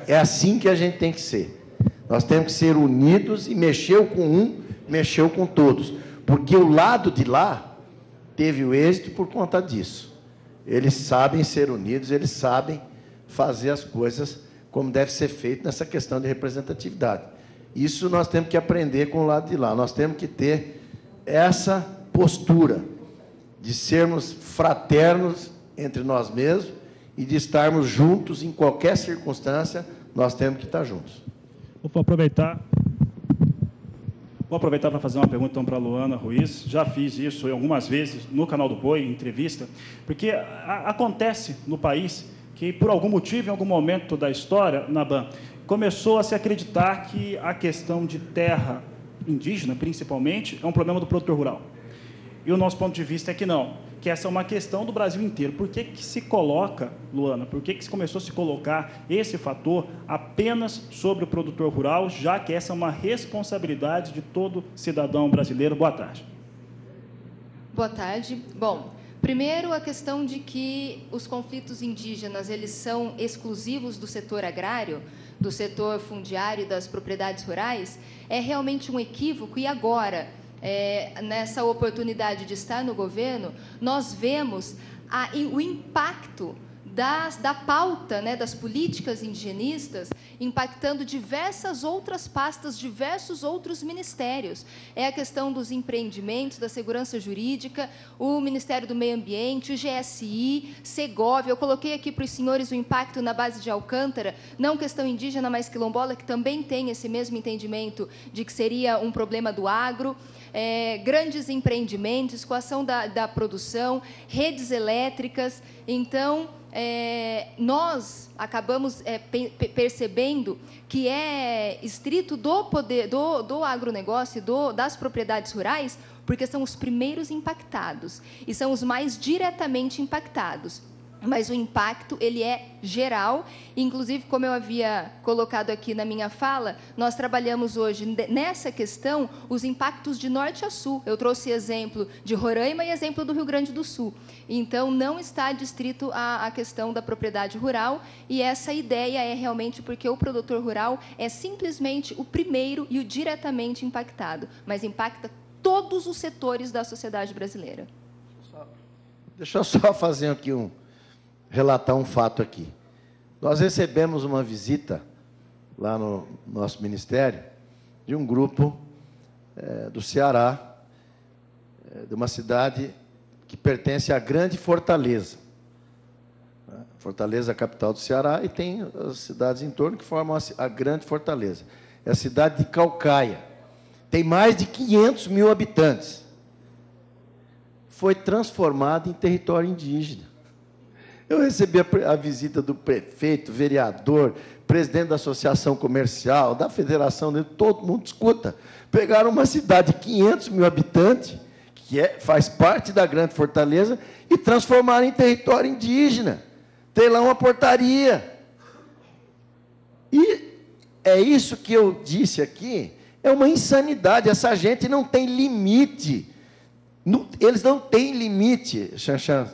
Speaker 2: É assim que a gente tem que ser. Nós temos que ser unidos e mexeu com um, mexeu com todos. Porque o lado de lá teve o êxito por conta disso. Eles sabem ser unidos, eles sabem fazer as coisas como deve ser feito nessa questão de representatividade. Isso nós temos que aprender com o lado de lá. Nós temos que ter essa postura de sermos fraternos entre nós mesmos e de estarmos juntos em qualquer circunstância, nós temos que estar juntos.
Speaker 1: Vou aproveitar para fazer uma pergunta então, para a Luana Ruiz. Já fiz isso algumas vezes no canal do Boi, em entrevista, porque acontece no país que, por algum motivo, em algum momento da história, Naban, começou a se acreditar que a questão de terra indígena, principalmente, é um problema do produtor rural. E o nosso ponto de vista é que não, que essa é uma questão do Brasil inteiro. Por que se coloca, Luana, por que se começou a se colocar esse fator apenas sobre o produtor rural, já que essa é uma responsabilidade de todo cidadão brasileiro? Boa tarde.
Speaker 3: Boa tarde. Bom, primeiro a questão de que os conflitos indígenas, eles são exclusivos do setor agrário, do setor fundiário e das propriedades rurais, é realmente um equívoco. E agora, nessa oportunidade de estar no governo, nós vemos o impacto da pauta, das políticas indigenistas, impactando diversas outras pastas, diversos outros ministérios. É a questão dos empreendimentos, da segurança jurídica, o Ministério do Meio Ambiente, o GSI, Segovia. Eu coloquei aqui para os senhores o impacto na base de Alcântara, não questão indígena, mas quilombola, que também tem esse mesmo entendimento de que seria um problema do agro. Grandes empreendimentos, escoação da produção, redes elétricas. Então, nós acabamos percebendo que é estrito do poder do agronegócio, das propriedades rurais, porque são os primeiros impactados e são os mais diretamente impactados. Mas o impacto, ele é geral. Inclusive, como eu havia colocado aqui na minha fala, nós trabalhamos hoje nessa questão os impactos de norte a sul. Eu trouxe exemplo de Roraima e exemplo do Rio Grande do Sul. Então, não está distrito a questão da propriedade rural, e essa ideia é realmente porque o produtor rural é simplesmente o primeiro e o diretamente impactado, mas impacta todos os setores da sociedade brasileira.
Speaker 2: Deixa eu só fazer aqui relatar um fato aqui. Nós recebemos uma visita lá no nosso ministério de um grupo do Ceará, de uma cidade que pertence à Grande Fortaleza. Fortaleza é a capital do Ceará e tem as cidades em torno que formam a Grande Fortaleza. É a cidade de Caucaia. Tem mais de 500 mil habitantes. Foi transformada em território indígena. Eu recebi a visita do prefeito, vereador, presidente da associação comercial, da federação, todo mundo escuta. Pegaram uma cidade de 500 mil habitantes, que faz parte da Grande Fortaleza, e transformaram em território indígena. Tem lá uma portaria. E é isso que eu disse aqui, é uma insanidade. Essa gente não tem limite. Eles não têm limite, Xanxan.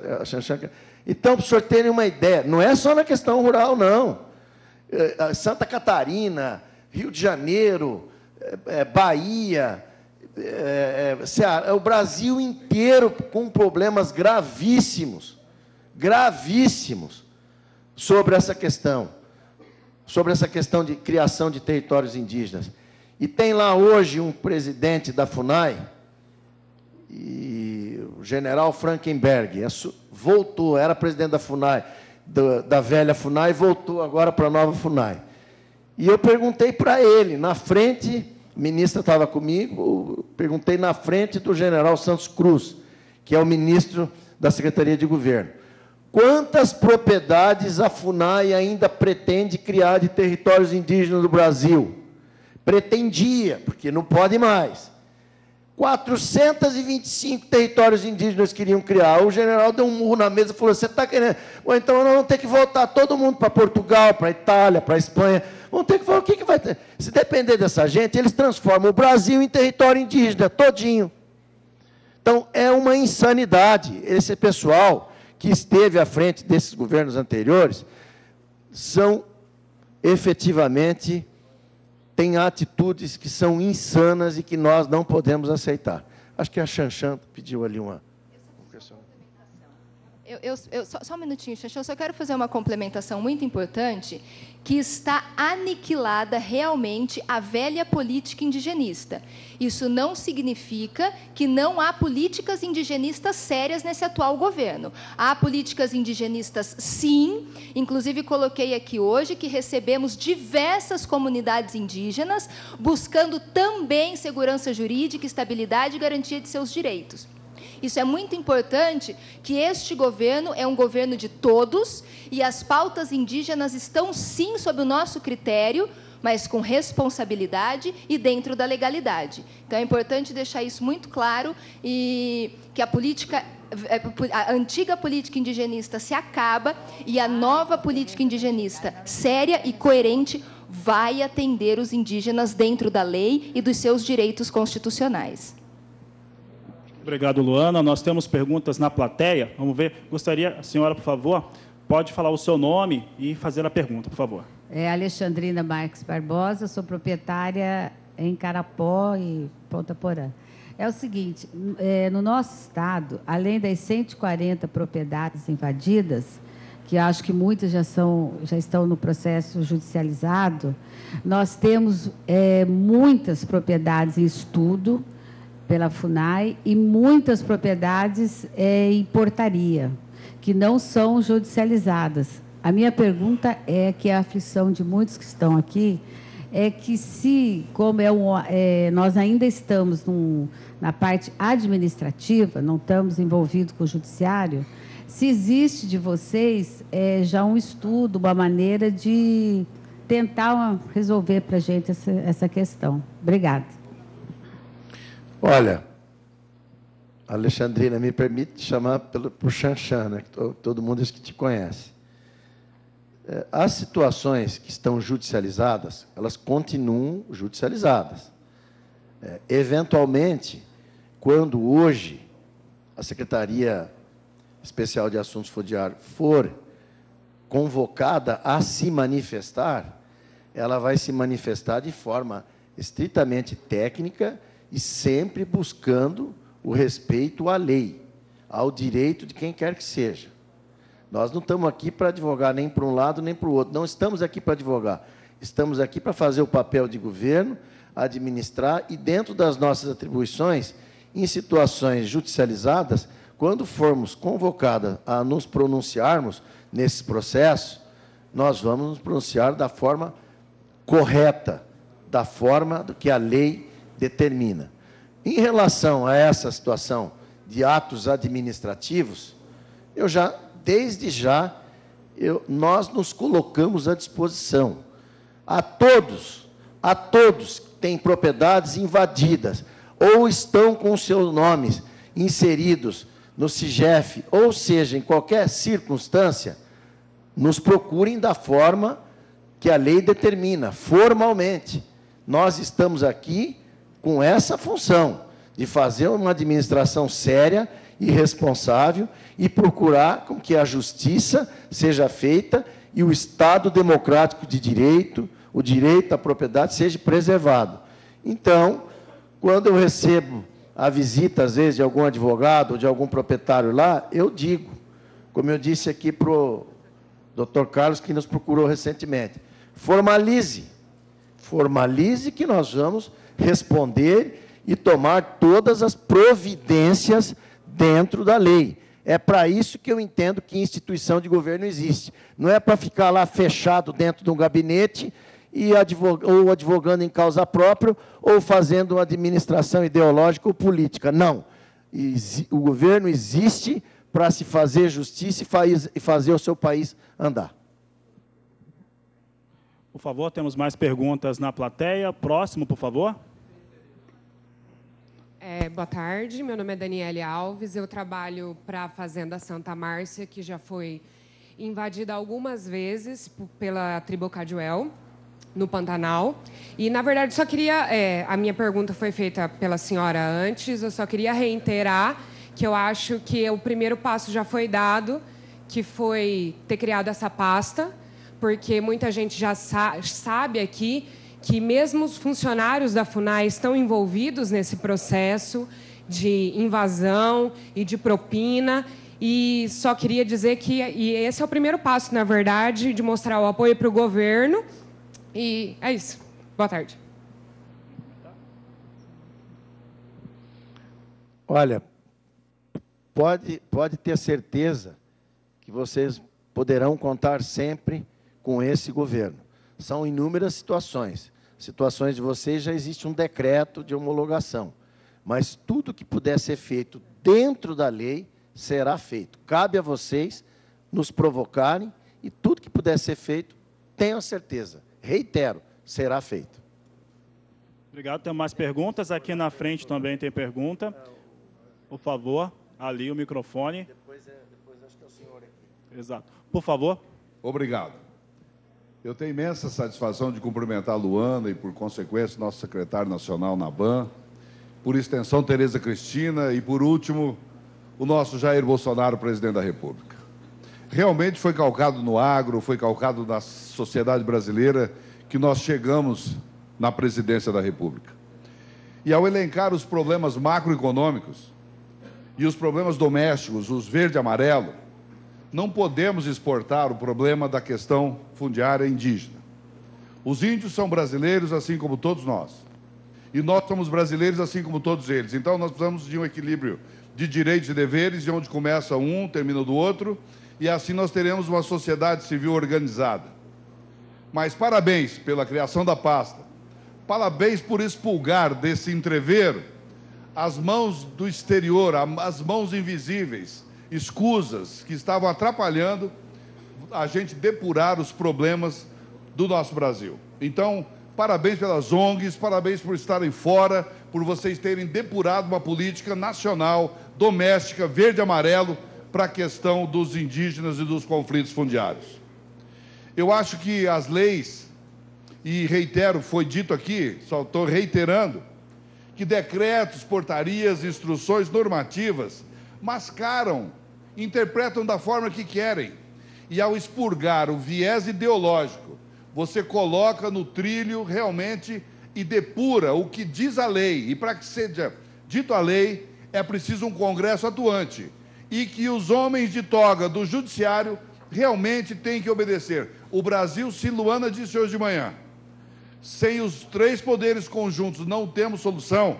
Speaker 2: Então, para o senhor terem uma ideia, não é só na questão rural, não. Santa Catarina, Rio de Janeiro, Bahia, Ceará, o Brasil inteiro com problemas gravíssimos, sobre essa questão de criação de territórios indígenas. E tem lá hoje um presidente da FUNAI, e o general Frankenberg, voltou, era presidente da FUNAI, da velha FUNAI, voltou agora para a nova FUNAI. E eu perguntei para ele, na frente, a ministra estava comigo, perguntei na frente do general Santos Cruz, que é o ministro da Secretaria de Governo, quantas propriedades a FUNAI ainda pretende criar de territórios indígenas do Brasil? Pretendia, porque não pode mais. 425 territórios indígenas queriam criar. O general deu um murro na mesa e falou, você está querendo? Bom, então nós vamos ter que voltar todo mundo para Portugal, para Itália, para Espanha. Vamos ter que falar, o que vai ter? Se depender dessa gente, eles transformam o Brasil em território indígena, todinho. Então, é uma insanidade. Esse pessoal que esteve à frente desses governos anteriores são, efetivamente, têm atitudes que são insanas e que nós não podemos aceitar. Acho que a Xanxan pediu ali uma questão.
Speaker 3: Só um minutinho, Xanxan, eu só quero fazer uma complementação muito importante, que está aniquilada realmente a velha política indigenista. Isso não significa que não há políticas indigenistas sérias nesse atual governo. Há políticas indigenistas, sim, inclusive coloquei aqui hoje que recebemos diversas comunidades indígenas buscando também segurança jurídica, estabilidade e garantia de seus direitos. Isso é muito importante, que este governo é um governo de todos e as pautas indígenas estão, sim, sob o nosso critério, mas com responsabilidade e dentro da legalidade. Então, é importante deixar isso muito claro e que a antiga política indigenista se acaba e a nova política indigenista, séria e coerente, vai atender os indígenas dentro da lei e dos seus direitos constitucionais.
Speaker 1: Obrigado, Luana. Nós temos perguntas na plateia. Vamos ver. Gostaria, a senhora, por favor, pode falar o seu nome e fazer a pergunta, por favor.
Speaker 4: Alexandrina Marques Barbosa, sou proprietária em Carapó e Ponta Porã. É o seguinte, no nosso estado, além das 140 propriedades invadidas, que acho que muitas já estão no processo judicializado, nós temos muitas propriedades em estudo pela FUNAI e muitas propriedades em portaria, que não são judicializadas. A minha pergunta é que a aflição de muitos que estão aqui é que como nós ainda estamos na parte administrativa, não estamos envolvidos com o judiciário, se existe de vocês já um estudo, uma maneira de tentar resolver para a gente essa questão. Obrigada.
Speaker 2: Olha, Alexandrina, me permite chamar por Xanxan, né, que todo mundo diz que te conhece. As situações que estão judicializadas, elas continuam judicializadas. Eventualmente, quando hoje a Secretaria Especial de Assuntos Fundiários for convocada a se manifestar, ela vai se manifestar de forma estritamente técnica e sempre buscando o respeito à lei, ao direito de quem quer que seja. Nós não estamos aqui para advogar nem para um lado nem para o outro. Não estamos aqui para advogar. Estamos aqui para fazer o papel de governo, administrar e, dentro das nossas atribuições, em situações judicializadas, quando formos convocadas a nos pronunciarmos nesse processo, nós vamos nos pronunciar da forma correta, da forma que a lei determina. Em relação a essa situação de atos administrativos, desde já, nós nos colocamos à disposição. A todos que têm propriedades invadidas, ou estão com seus nomes inseridos no SIGEF, ou seja, em qualquer circunstância, nos procurem da forma que a lei determina, formalmente. Nós estamos aqui com essa função, de fazer uma administração séria e responsável e procurar com que a justiça seja feita e o Estado democrático de direito, o direito à propriedade, seja preservado. Então, quando eu recebo a visita, às vezes, de algum advogado ou de algum proprietário lá, eu digo, como eu disse aqui para o Dr. Carlos, que nos procurou recentemente, formalize que nós vamos responder e tomar todas as providências dentro da lei. É para isso que eu entendo que instituição de governo existe. Não é para ficar lá fechado dentro de um gabinete e ou advogando em causa própria ou fazendo uma administração ideológica ou política. Não. O governo existe para se fazer justiça e fazer o seu país andar.
Speaker 1: Por favor, temos mais perguntas na plateia. Próximo, por favor.
Speaker 5: Boa tarde, meu nome é Daniele Alves, eu trabalho para a Fazenda Santa Márcia, que já foi invadida algumas vezes pela tribo Caduel, no Pantanal. E, na verdade, só queria... a minha pergunta foi feita pela senhora antes, eu só queria reiterar que eu acho que o primeiro passo já foi dado, que foi ter criado essa pasta, porque muita gente já sabe aqui que mesmo os funcionários da FUNAI estão envolvidos nesse processo de invasão e de propina, e só queria dizer que esse é o primeiro passo, na verdade, de mostrar o apoio para o governo, e é isso. Boa tarde.
Speaker 2: Olha, pode ter certeza que vocês poderão contar sempre com esse governo. São inúmeras situações. Situações de vocês já existe um decreto de homologação. Mas tudo que puder ser feito dentro da lei será feito. Cabe a vocês nos provocarem e tudo que puder ser feito, tenham certeza. Reitero, será feito.
Speaker 1: Obrigado. Tem mais perguntas. Aqui na frente também tem pergunta. Por favor, ali o microfone. Depois acho que é o senhor aqui. Exato. Por favor.
Speaker 6: Obrigado. Eu tenho imensa satisfação de cumprimentar a Luana e, por consequência, nosso secretário nacional na BAN, por extensão, Tereza Cristina e, por último, o nosso Jair Bolsonaro, presidente da República. Realmente foi calcado no agro, foi calcado na sociedade brasileira que nós chegamos na presidência da República. E ao elencar os problemas macroeconômicos e os problemas domésticos, os verde e amarelo, não podemos exportar o problema da questão fundiária indígena. Os índios são brasileiros, assim como todos nós. E nós somos brasileiros, assim como todos eles. Então, nós precisamos de um equilíbrio de direitos e deveres, de onde começa um, termina do outro, e assim nós teremos uma sociedade civil organizada. Mas parabéns pela criação da pasta. Parabéns por expulgar desse entrever as mãos do exterior, as mãos invisíveis, escusas que estavam atrapalhando a gente depurar os problemas do nosso Brasil. Então, parabéns pelas ONGs, parabéns por estarem fora, por vocês terem depurado uma política nacional, doméstica, verde e amarelo, para a questão dos indígenas e dos conflitos fundiários. Eu acho que as leis, e reitero, foi dito aqui, só estou reiterando, que decretos, portarias, instruções normativas mascaram, interpretam da forma que querem. E ao expurgar o viés ideológico, você coloca no trilho realmente e depura o que diz a lei. E para que seja dito a lei, é preciso um Congresso atuante. E que os homens de toga do Judiciário realmente têm que obedecer. O Brasil, se Luana disse hoje de manhã, sem os três poderes conjuntos não temos solução,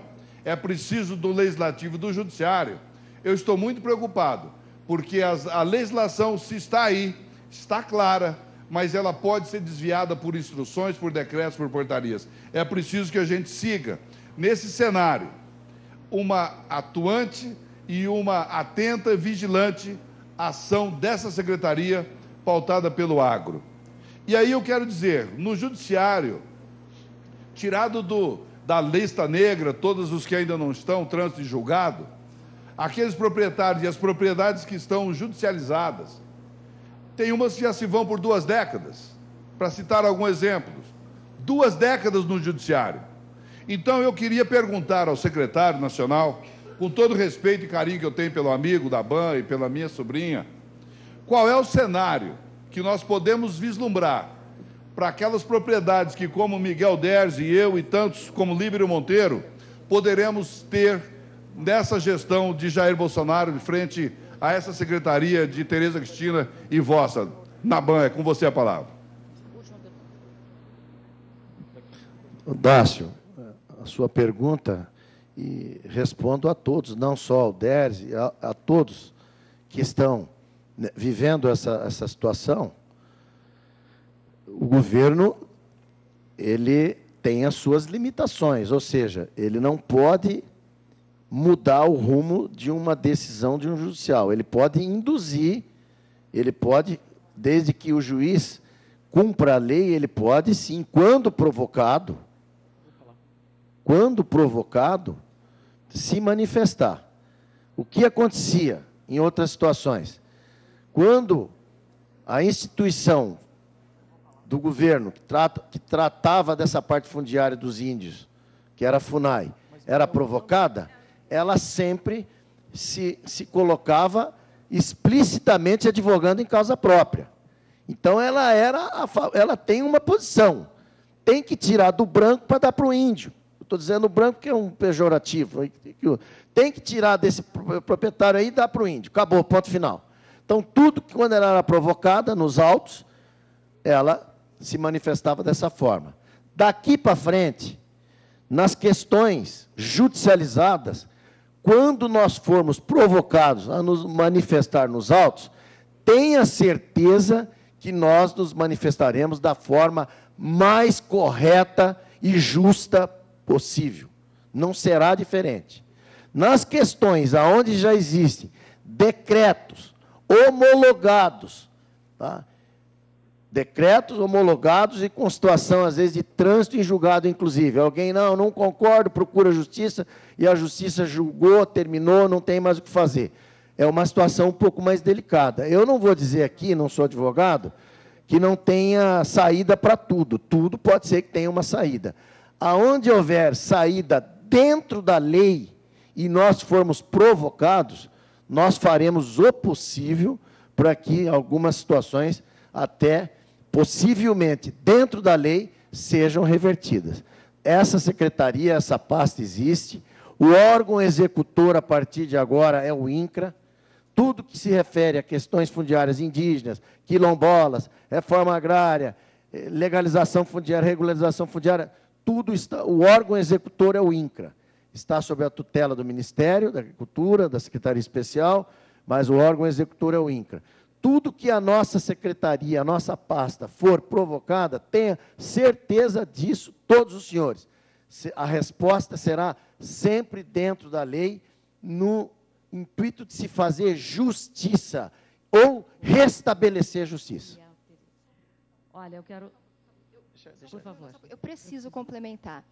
Speaker 6: é preciso do Legislativo e do Judiciário, eu estou muito preocupado, porque a legislação, se está aí, está clara, mas ela pode ser desviada por instruções, por decretos, por portarias. É preciso que a gente siga, nesse cenário, uma atuante e uma atenta e vigilante ação dessa secretaria pautada pelo agro. E aí eu quero dizer, no Judiciário, tirado da lista negra, todos os que ainda não estão, trânsito e julgado, aqueles proprietários e as propriedades que estão judicializadas, tem umas que já se vão por 2 décadas, para citar alguns exemplos, 2 décadas no Judiciário. Então, eu queria perguntar ao secretário nacional, com todo o respeito e carinho que eu tenho pelo amigo da BAN e pela minha sobrinha, qual é o cenário que nós podemos vislumbrar para aquelas propriedades que, como Miguel Derzi e eu e tantos como Líbero Monteiro, poderemos ter nessa gestão de Jair Bolsonaro de frente a essa secretaria de Tereza Cristina e vossa. Naban, é com você a palavra.
Speaker 2: Dácio, a sua pergunta, e respondo a todos, não só ao Derzi, a todos que estão vivendo essa situação. O governo, ele tem as suas limitações, ou seja, ele não pode mudar o rumo de uma decisão de um judicial. Ele pode induzir, ele pode, desde que o juiz cumpra a lei, ele pode, sim, quando provocado, se manifestar. O que acontecia em outras situações? Quando a instituição do governo, que tratava dessa parte fundiária dos índios, que era a FUNAI, era provocada, ela sempre se colocava explicitamente advogando em causa própria. Então, ela tem uma posição, tem que tirar do branco para dar para o índio. Estou dizendo branco que é um pejorativo, tem que tirar desse proprietário aí e dar para o índio, acabou, ponto final. Então, tudo que quando ela era provocada, nos autos, ela se manifestava dessa forma. Daqui para frente, nas questões judicializadas, quando nós formos provocados a nos manifestar nos autos, tenha certeza que nós nos manifestaremos da forma mais correta e justa possível. Não será diferente. Nas questões onde já existem decretos homologados, tá? Decretos homologados e com situação, às vezes, de trânsito em julgado, inclusive. Alguém, não concordo, procura a justiça, e a justiça julgou, terminou, não tem mais o que fazer. É uma situação um pouco mais delicada. Eu não vou dizer aqui, não sou advogado, que não tenha saída para tudo. Tudo pode ser que tenha uma saída. Aonde houver saída dentro da lei e nós formos provocados, nós faremos o possível para que algumas situações, até possivelmente dentro da lei, sejam revertidas. Essa secretaria, essa pasta existe, o órgão executor, a partir de agora, é o INCRA. Tudo que se refere a questões fundiárias indígenas, quilombolas, reforma agrária, legalização fundiária, regularização fundiária, tudo está, o órgão executor é o INCRA. Está sob a tutela do Ministério da Agricultura, da Secretaria Especial, mas o órgão executor é o INCRA. Tudo que a nossa secretaria, a nossa pasta for provocada, tenha certeza disso, todos os senhores. A resposta será sempre dentro da lei, no intuito de se fazer justiça ou restabelecer justiça.
Speaker 4: Olha, eu quero... Por favor.
Speaker 3: Eu preciso complementar.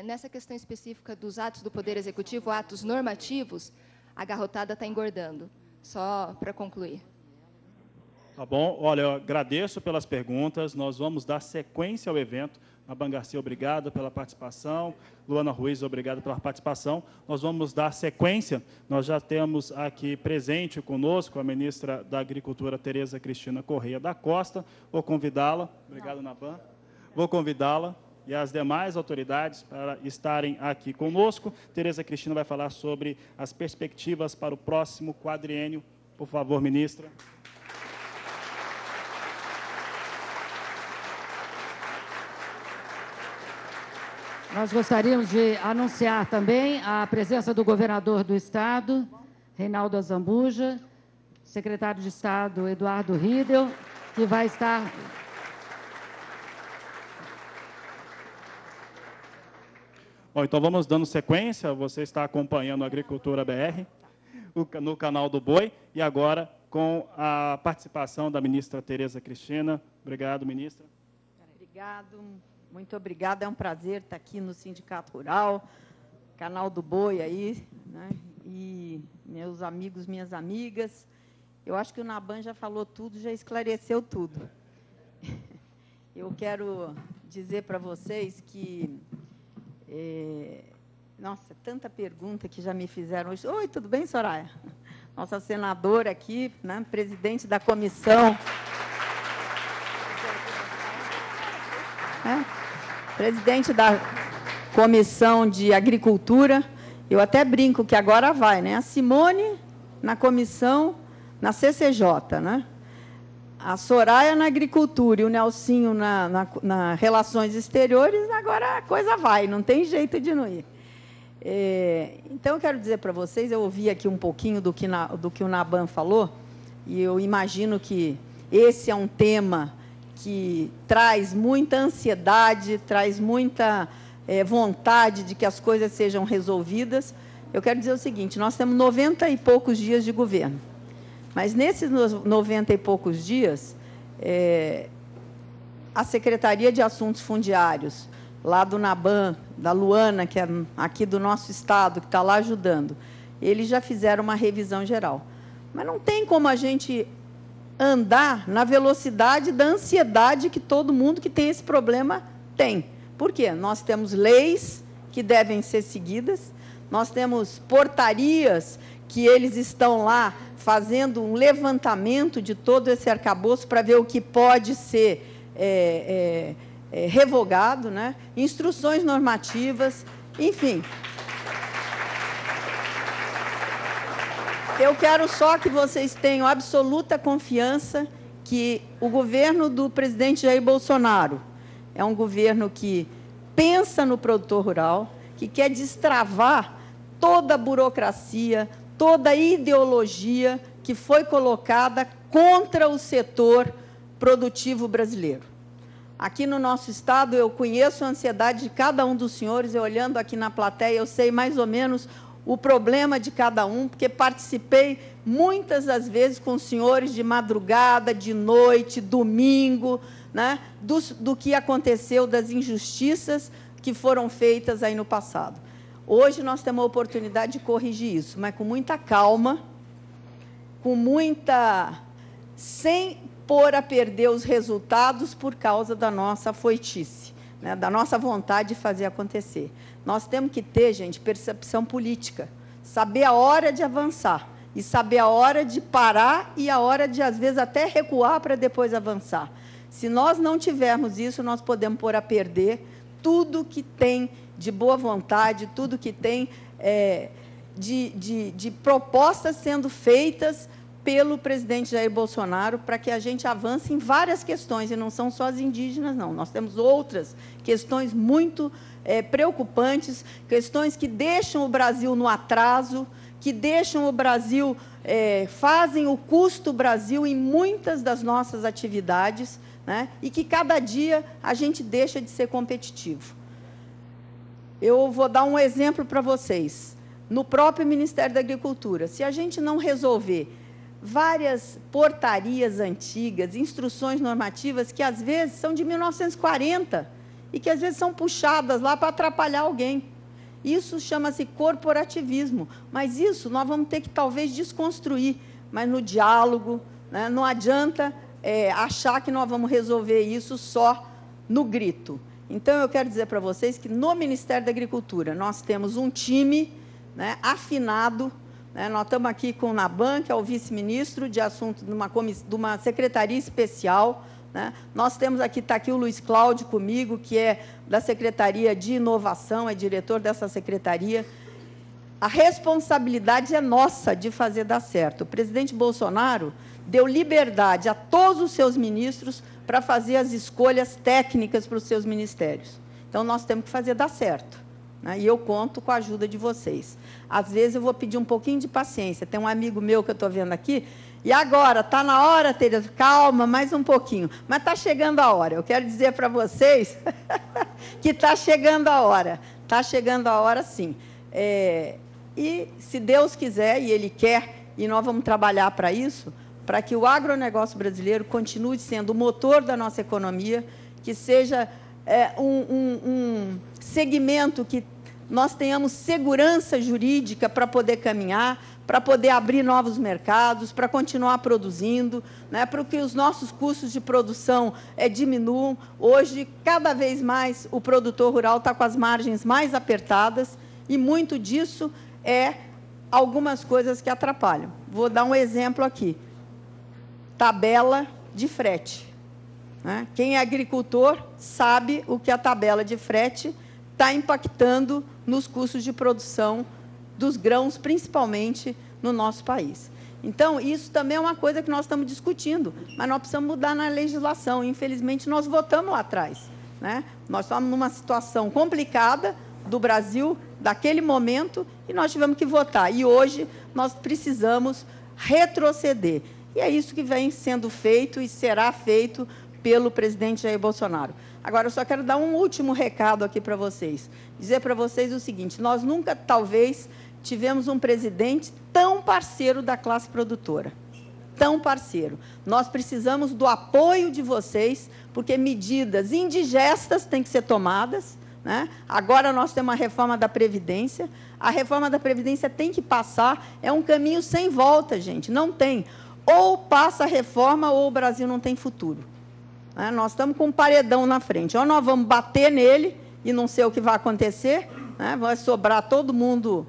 Speaker 3: Nessa questão específica dos atos do Poder Executivo, atos normativos, a garrotada está engordando. Só para concluir.
Speaker 1: Tá bom. Olha, eu agradeço pelas perguntas. Nós vamos dar sequência ao evento. Naban Garcia, obrigado pela participação. Luana Ruiz, obrigado pela participação. Nós vamos dar sequência. Nós já temos aqui presente conosco a ministra da Agricultura, Tereza Cristina Correia da Costa. Vou convidá-la. Obrigado, Naban. Vou convidá-la e as demais autoridades para estarem aqui conosco. Tereza Cristina vai falar sobre as perspectivas para o próximo quadriênio. Por favor, ministra.
Speaker 7: Nós gostaríamos de anunciar também a presença do governador do Estado, Reinaldo Azambuja, secretário de Estado, Eduardo Riedel, que vai estar...
Speaker 1: Bom, então vamos dando sequência. Você está acompanhando a Agricultura BR no canal do Boi e agora com a participação da ministra Tereza Cristina. Obrigado, ministra.
Speaker 8: Obrigado, muito obrigada. É um prazer estar aqui no Sindicato Rural, canal do Boi aí, né? E meus amigos, minhas amigas. Eu acho que o Naban já falou tudo, já esclareceu tudo. Eu quero dizer para vocês que... nossa, tanta pergunta que já me fizeram hoje. Oi, tudo bem, Soraya? Nossa senadora aqui, né, presidente da comissão. Presidente da Comissão de Agricultura. Eu até brinco que agora vai, né? A Simone na comissão, na CCJ, né? A Soraya na Agricultura e o Nelsinho na Relações Exteriores, agora a coisa vai, não tem jeito de não ir. Então, eu quero dizer para vocês, eu ouvi aqui um pouquinho do que o Naban falou, e eu imagino que esse é um tema que traz muita ansiedade, traz muita vontade de que as coisas sejam resolvidas. Eu quero dizer o seguinte, nós temos 90 e poucos dias de governo, mas nesses 90 e poucos dias, a Secretaria de Assuntos Fundiários, lá do Naban, da Luana, que é aqui do nosso estado, que está lá ajudando, eles já fizeram uma revisão geral. Mas não tem como a gente andar na velocidade da ansiedade que todo mundo que tem esse problema tem. Por quê? Nós temos leis que devem ser seguidas, nós temos portarias que eles estão lá fazendo um levantamento de todo esse arcabouço para ver o que pode ser revogado, né? Instruções normativas, enfim. Eu quero só que vocês tenham absoluta confiança que o governo do presidente Jair Bolsonaro é um governo que pensa no produtor rural, que quer destravar toda a burocracia, toda a ideologia que foi colocada contra o setor produtivo brasileiro. Aqui no nosso estado, eu conheço a ansiedade de cada um dos senhores, eu olhando aqui na plateia, eu sei mais ou menos o problema de cada um, porque participei muitas das vezes com os senhores de madrugada, de noite, domingo, né, do que aconteceu, das injustiças que foram feitas aí no passado. Hoje nós temos a oportunidade de corrigir isso, mas com muita calma, sem pôr a perder os resultados por causa da nossa foitice, né, da nossa vontade de fazer acontecer. Nós temos que ter, gente, percepção política, saber a hora de avançar e saber a hora de parar e a hora de, às vezes, até recuar para depois avançar. Se nós não tivermos isso, nós podemos pôr a perder tudo que tem de boa vontade, tudo que tem de propostas sendo feitas pelo presidente Jair Bolsonaro para que a gente avance em várias questões, e não são só as indígenas, não. Nós temos outras questões muito preocupantes, questões que deixam o Brasil no atraso, que deixam o Brasil, fazem o custo Brasil em muitas das nossas atividades, né, e que cada dia a gente deixa de ser competitivo. Eu vou dar um exemplo para vocês. No próprio Ministério da Agricultura, se a gente não resolver várias portarias antigas, instruções normativas que, às vezes, são de 1940 e que, às vezes, são puxadas lá para atrapalhar alguém. Isso chama-se corporativismo, mas isso nós vamos ter que, talvez, desconstruir, mas no diálogo, né? Não adianta achar que nós vamos resolver isso só no grito. Então, eu quero dizer para vocês que, no Ministério da Agricultura, nós temos um time, né, afinado. Nós estamos aqui com o Naban, que é o vice-ministro de assuntos de uma secretaria especial, né? Nós temos aqui, está aqui o Luiz Cláudio comigo, que é da Secretaria de Inovação, é diretor dessa secretaria. A responsabilidade é nossa de fazer dar certo. O presidente Bolsonaro deu liberdade a todos os seus ministros para fazer as escolhas técnicas para os seus ministérios. Então, nós temos que fazer dar certo, né? E eu conto com a ajuda de vocês. Às vezes, eu vou pedir um pouquinho de paciência. Tem um amigo meu que eu estou vendo aqui, e agora, está na hora, Tereza? Calma, mais um pouquinho. Mas está chegando a hora. Eu quero dizer para vocês que está chegando a hora. Está chegando a hora, sim. E, se Deus quiser, e Ele quer, e nós vamos trabalhar para isso, para que o agronegócio brasileiro continue sendo o motor da nossa economia, que seja um segmento que nós tenhamos segurança jurídica para poder caminhar, para poder abrir novos mercados, para continuar produzindo, né, para que os nossos custos de produção diminuam. Hoje, cada vez mais, o produtor rural está com as margens mais apertadas, e muito disso algumas coisas que atrapalham. Vou dar um exemplo aqui. Tabela de frete, né? Quem é agricultor sabe o que a tabela de frete está impactando nos custos de produção dos grãos, principalmente no nosso país. Então, isso também é uma coisa que nós estamos discutindo, mas nós precisamos mudar na legislação. Infelizmente, nós votamos lá atrás, né? Nós estamos numa situação complicada do Brasil, daquele momento, e nós tivemos que votar. E hoje nós precisamos retroceder. E é isso que vem sendo feito e será feito pelo presidente Jair Bolsonaro. Agora, eu só quero dar um último recado aqui para vocês. Dizer para vocês o seguinte: nós nunca, talvez, tivemos um presidente tão parceiro da classe produtora. Tão parceiro. Nós precisamos do apoio de vocês, porque medidas indigestas têm que ser tomadas, né? Agora nós temos a reforma da Previdência. A reforma da Previdência tem que passar. É um caminho sem volta, gente. Não tem. Ou passa a reforma, ou o Brasil não tem futuro. Nós estamos com um paredão na frente. Ou nós vamos bater nele, e não sei o que vai acontecer, né? Vai sobrar todo mundo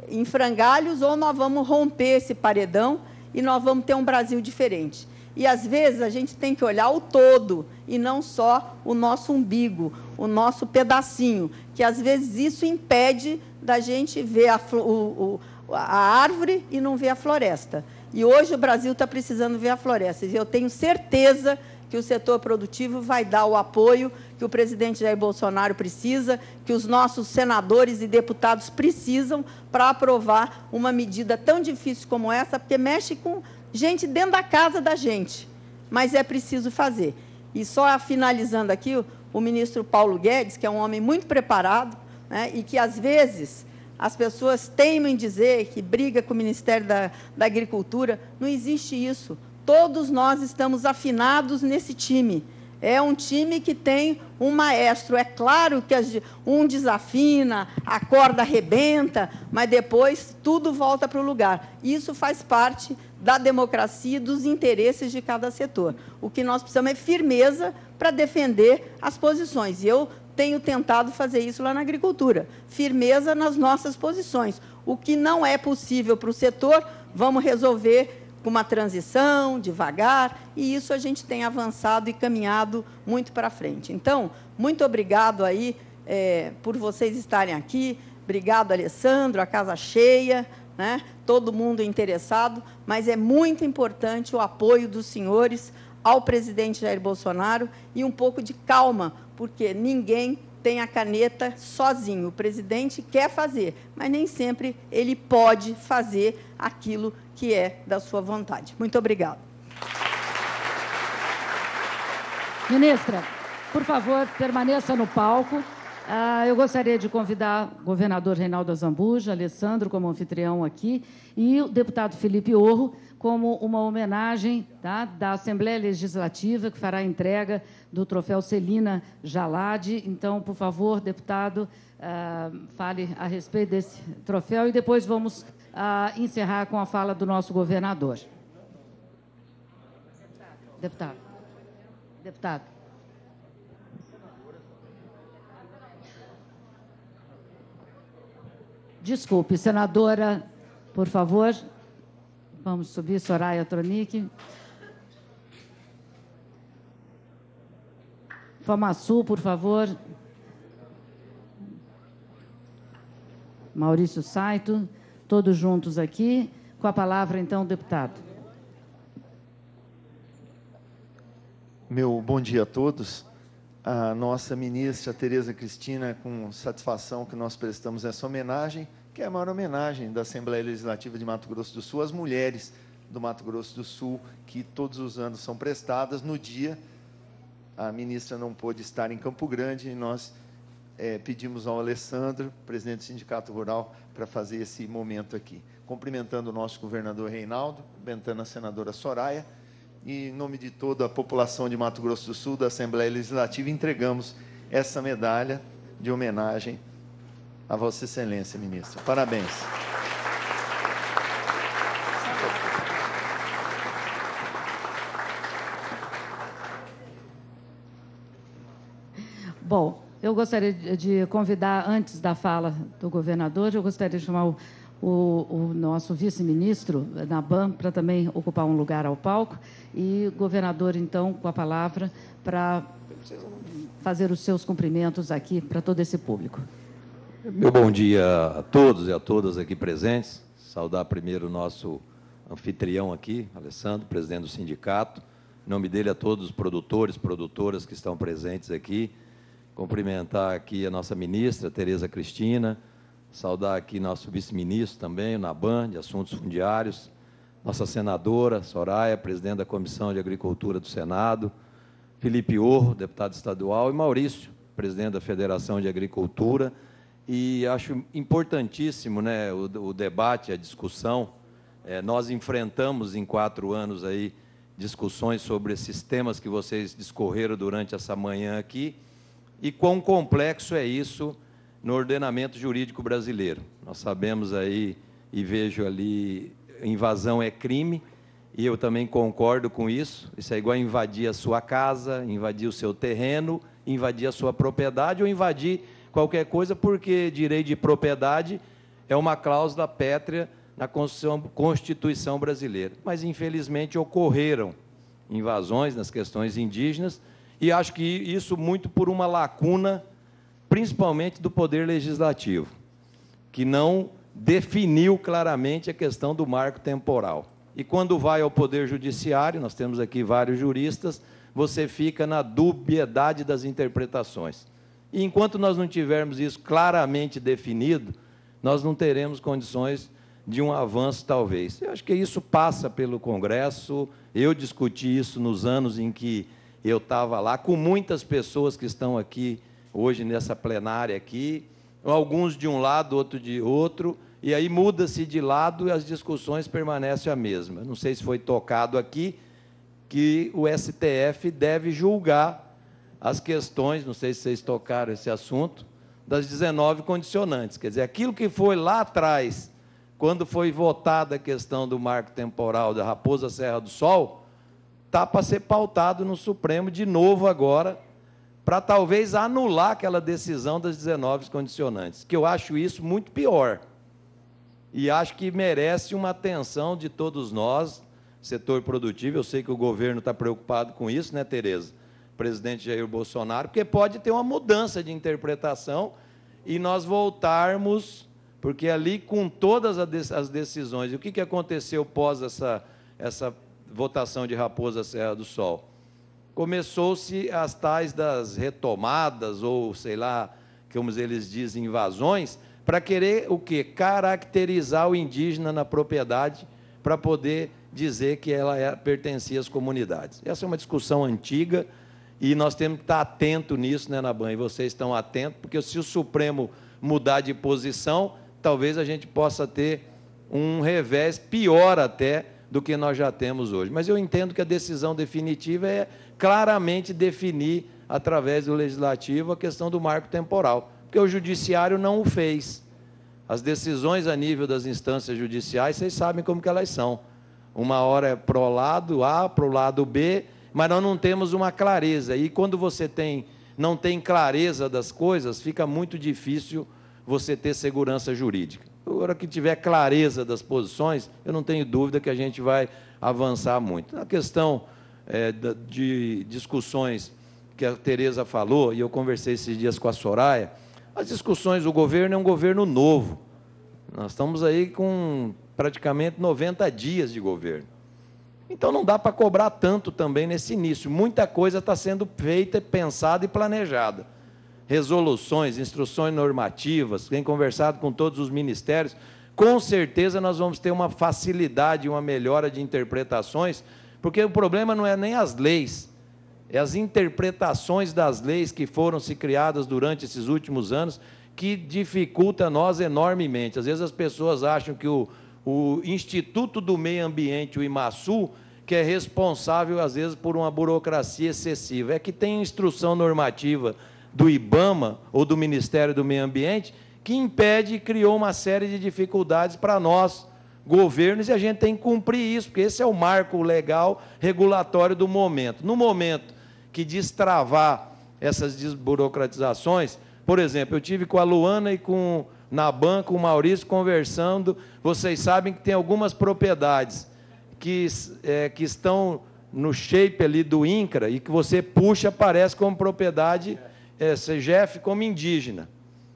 Speaker 8: em frangalhos, ou nós vamos romper esse paredão e nós vamos ter um Brasil diferente. E, às vezes, a gente tem que olhar o todo, e não só o nosso umbigo, o nosso pedacinho, que, às vezes, isso impede da gente ver a árvore e não ver a floresta. E hoje o Brasil está precisando ver a floresta. E eu tenho certeza que o setor produtivo vai dar o apoio que o presidente Jair Bolsonaro precisa, que os nossos senadores e deputados precisam para aprovar uma medida tão difícil como essa, porque mexe com gente dentro da casa da gente, mas é preciso fazer. E só finalizando aqui, o ministro Paulo Guedes, que é um homem muito preparado, né, e que, às vezes, as pessoas teimam em dizer que briga com o Ministério da Agricultura. Não existe isso. Todos nós estamos afinados nesse time. É um time que tem um maestro. É claro que um desafina, a corda arrebenta, mas depois tudo volta para o lugar. Isso faz parte da democracia e dos interesses de cada setor. O que nós precisamos é firmeza para defender as posições. E eu tenho tentado fazer isso lá na agricultura. Firmeza nas nossas posições. O que não é possível para o setor, vamos resolver com uma transição, devagar, e isso a gente tem avançado e caminhado muito para frente. Então, muito obrigado aí por vocês estarem aqui. Obrigado, Alessandro, a casa cheia, né? Todo mundo interessado, mas é muito importante o apoio dos senhores ao presidente Jair Bolsonaro e um pouco de calma, porque ninguém tem a caneta sozinho. O presidente quer fazer, mas nem sempre ele pode fazer aquilo que é da sua vontade. Muito obrigada.
Speaker 7: Ministra, por favor, permaneça no palco. Eu gostaria de convidar o governador Reinaldo Azambuja, Alessandro como anfitrião aqui, e o deputado Felipe Orro como uma homenagem, tá, da Assembleia Legislativa, que fará a entrega do troféu Celina Jalade. Então, por favor, deputado, fale a respeito desse troféu e depois vamos encerrar com a fala do nosso governador. Deputado. Deputado. Desculpe, senadora, por favor. Vamos subir, Soraya Tronic. Famassu, por favor. Maurício Saito, todos juntos aqui. Com a palavra, então, o deputado.
Speaker 9: Meu bom dia a todos.
Speaker 2: a nossa ministra Tereza Cristina, com satisfação que nós prestamos essa homenagem, que é a maior homenagem da Assembleia Legislativa de Mato Grosso do Sul às mulheres do Mato Grosso do Sul, que todos os anos são prestadas. No dia, a ministra não pôde estar em Campo Grande e nós pedimos ao Alessandro, presidente do Sindicato Rural, para fazer esse momento aqui. Cumprimentando o nosso governador Reinaldo, cumprimentando a senadora Soraya, e, em nome de toda a população de Mato Grosso do Sul, da Assembleia Legislativa, entregamos essa medalha de homenagem a Vossa Excelência, ministra. Parabéns.
Speaker 7: Bom, eu gostaria de convidar, antes da fala do governador, eu gostaria de chamar o nosso vice-ministro, Naban, para também ocupar um lugar ao palco, e o governador, então, com a palavra, para fazer os seus cumprimentos aqui para todo esse público.
Speaker 9: Meu bom dia a todos e a todas aqui presentes. Saudar primeiro o nosso anfitrião aqui, Alessandro, presidente do sindicato. Em nome dele, a todos os produtores, produtoras que estão presentes aqui. Cumprimentar aqui a nossa ministra, Tereza Cristina. Saudar aqui nosso vice-ministro também, o Naban, de Assuntos Fundiários. Nossa senadora, Soraya, presidente da Comissão de Agricultura do Senado. Felipe Orro, deputado estadual. E Maurício, presidente da Federação de Agricultura. E acho importantíssimo, né, o debate, a discussão. Nós enfrentamos em 4 anos aí discussões sobre esses temas que vocês discorreram durante essa manhã aqui, e quão complexo é isso no ordenamento jurídico brasileiro. Nós sabemos aí, e vejo ali, invasão é crime, e eu também concordo com isso. Isso é igual a invadir a sua casa, invadir o seu terreno, invadir a sua propriedade ou invadir qualquer coisa, porque direito de propriedade é uma cláusula pétrea na Constituição brasileira. Mas, infelizmente, ocorreram invasões nas questões indígenas, e acho que isso muito por uma lacuna, principalmente do Poder Legislativo, que não definiu claramente a questão do marco temporal. E, quando vai ao Poder Judiciário, nós temos aqui vários juristas, você fica na dubiedade das interpretações. E, enquanto nós não tivermos isso claramente definido, nós não teremos condições de um avanço, talvez. Eu acho que isso passa pelo Congresso. Eu discuti isso nos anos em que eu estava lá, com muitas pessoas que estão aqui hoje nessa plenária aqui, alguns de um lado, outro de outro, e aí muda-se de lado e as discussões permanecem a mesma. Não sei se foi tocado aqui que o STF deve julgar as questões, não sei se vocês tocaram esse assunto, das 19 condicionantes. Quer dizer, aquilo que foi lá atrás, quando foi votada a questão do marco temporal da Raposa Serra do Sol, está para ser pautado no Supremo de novo agora, para talvez anular aquela decisão das 19 condicionantes, que eu acho isso muito pior. E acho que merece uma atenção de todos nós, setor produtivo. Eu sei que o governo está preocupado com isso, né, Tereza? Presidente Jair Bolsonaro, porque pode ter uma mudança de interpretação e nós voltarmos, porque ali, com todas as decisões, e o que aconteceu pós essa votação de Raposa Serra do Sol? Começou-se as tais das retomadas, ou sei lá, como eles dizem, invasões, para querer o quê? Caracterizar o indígena na propriedade, para poder dizer que ela pertencia às comunidades. Essa é uma discussão antiga, e nós temos que estar atentos nisso, né, Naban? E vocês estão atentos, porque se o Supremo mudar de posição, talvez a gente possa ter um revés pior até do que nós já temos hoje. Mas eu entendo que a decisão definitiva é claramente definir, através do Legislativo, a questão do marco temporal, porque o Judiciário não o fez. As decisões a nível das instâncias judiciais, vocês sabem como que elas são. Uma hora é para o lado A, para o lado B, mas nós não temos uma clareza. E quando você não tem clareza das coisas, fica muito difícil você ter segurança jurídica. Agora que tiver clareza das posições, eu não tenho dúvida que a gente vai avançar muito. Na questão de discussões que a Tereza falou, e eu conversei esses dias com a Soraya, as discussões, o governo é um governo novo. Nós estamos aí com praticamente 90 dias de governo. Então, não dá para cobrar tanto também nesse início. Muita coisa está sendo feita, pensada e planejada. Resoluções, instruções normativas, tem conversado com todos os ministérios. Com certeza, nós vamos ter uma facilidade, uma melhora de interpretações, porque o problema não é nem as leis, é as interpretações das leis que foram se criadas durante esses últimos anos, que dificulta nós enormemente. Às vezes as pessoas acham que o Instituto do Meio Ambiente, o IMASU, que é responsável, às vezes, por uma burocracia excessiva. É que tem instrução normativa do IBAMA ou do Ministério do Meio Ambiente que impede e criou uma série de dificuldades para nós, governos, e a gente tem que cumprir isso, porque esse é o marco legal regulatório do momento. No momento que destravar essas desburocratizações, por exemplo, eu tive com a Luana e na banca, com o Maurício, conversando, vocês sabem que tem algumas propriedades que estão no shape ali do INCRA e que você puxa, aparece como propriedade CGF, como indígena.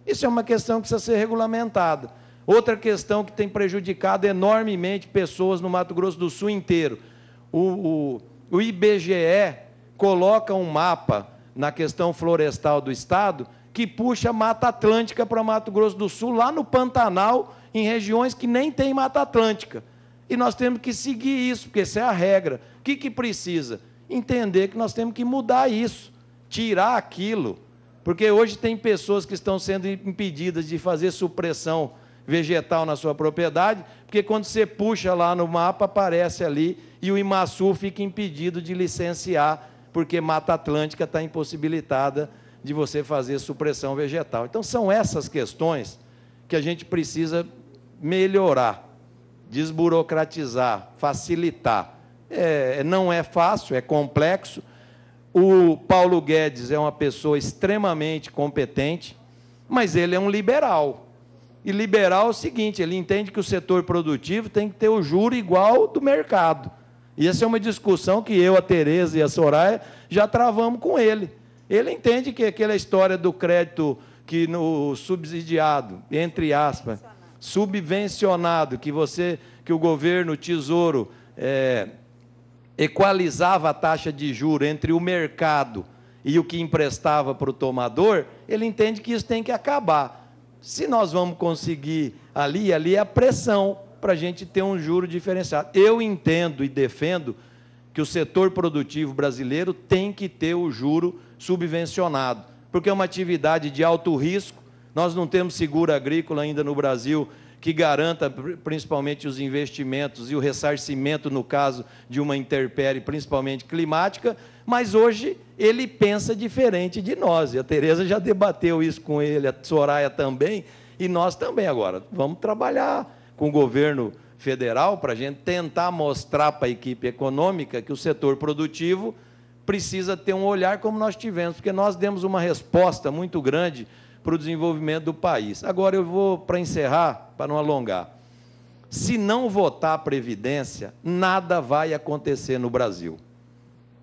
Speaker 9: Isso é uma questão que precisa ser regulamentada. Outra questão que tem prejudicado enormemente pessoas no Mato Grosso do Sul inteiro. O IBGE coloca um mapa na questão florestal do Estado que puxa Mata Atlântica para Mato Grosso do Sul, lá no Pantanal, em regiões que nem tem Mata Atlântica. E nós temos que seguir isso, porque essa é a regra. O que precisa? Entender que nós temos que mudar isso, tirar aquilo. Porque hoje tem pessoas que estão sendo impedidas de fazer supressão vegetal na sua propriedade, porque quando você puxa lá no mapa, aparece ali, e o IMASU fica impedido de licenciar, porque Mata Atlântica está impossibilitada de você fazer supressão vegetal. Então, são essas questões que a gente precisa melhorar, desburocratizar, facilitar. Não é fácil, é complexo. O Paulo Guedes é uma pessoa extremamente competente, mas ele é um liberal. E liberal é o seguinte, ele entende que o setor produtivo tem que ter o juro igual do mercado. E essa é uma discussão que eu, a Tereza e a Soraya já travamos com ele. Ele entende que aquela história do crédito que no subsidiado, entre aspas, subvencionado, que o governo, o Tesouro, equalizava a taxa de juros entre o mercado e o que emprestava para o tomador, ele entende que isso tem que acabar. Se nós vamos conseguir ali é a pressão para a gente ter um juro diferenciado. Eu entendo e defendo que o setor produtivo brasileiro tem que ter o juro subvencionado, porque é uma atividade de alto risco. Nós não temos seguro agrícola ainda no Brasil que garanta principalmente os investimentos e o ressarcimento no caso de uma intempérie, principalmente climática, mas hoje ele pensa diferente de nós, e a Tereza já debateu isso com ele, a Soraya também, e nós também agora. Vamos trabalhar com o governo federal para a gente tentar mostrar para a equipe econômica que o setor produtivo precisa ter um olhar como nós tivemos, porque nós demos uma resposta muito grande para o desenvolvimento do país. Agora eu vou, para encerrar, para não alongar, se não votar a Previdência, nada vai acontecer no Brasil.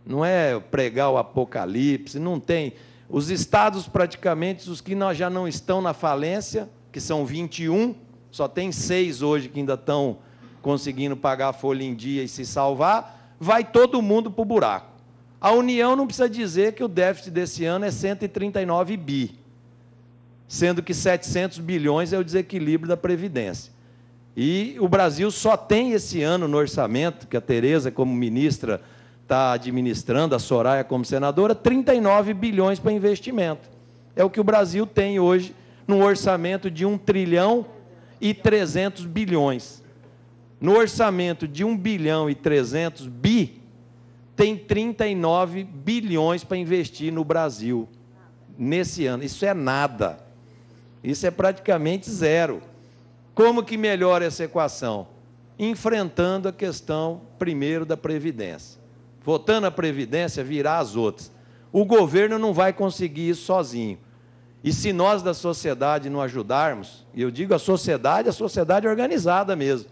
Speaker 9: Não é pregar o apocalipse, não tem. Os estados, praticamente, os que já não estão na falência, que são 21, só tem 6 hoje que ainda estão conseguindo pagar a folha em dia e se salvar, vai todo mundo para o buraco. A União não precisa dizer que o déficit desse ano é 139 bi, sendo que 700 bilhões é o desequilíbrio da Previdência. E o Brasil só tem esse ano no orçamento, que a Tereza, como ministra, está administrando, a Soraya, como senadora, 39 bilhões para investimento. É o que o Brasil tem hoje, num orçamento de 1 trilhão e 300 bilhões. No orçamento de 1 bilhão e 300 bi, tem 39 bilhões para investir no Brasil, nesse ano. Isso é nada. Isso é praticamente zero. Como que melhora essa equação? Enfrentando a questão, primeiro, da Previdência. Votando a Previdência, virar as outras. O governo não vai conseguir isso sozinho. E se nós da sociedade não ajudarmos, e eu digo a sociedade organizada mesmo,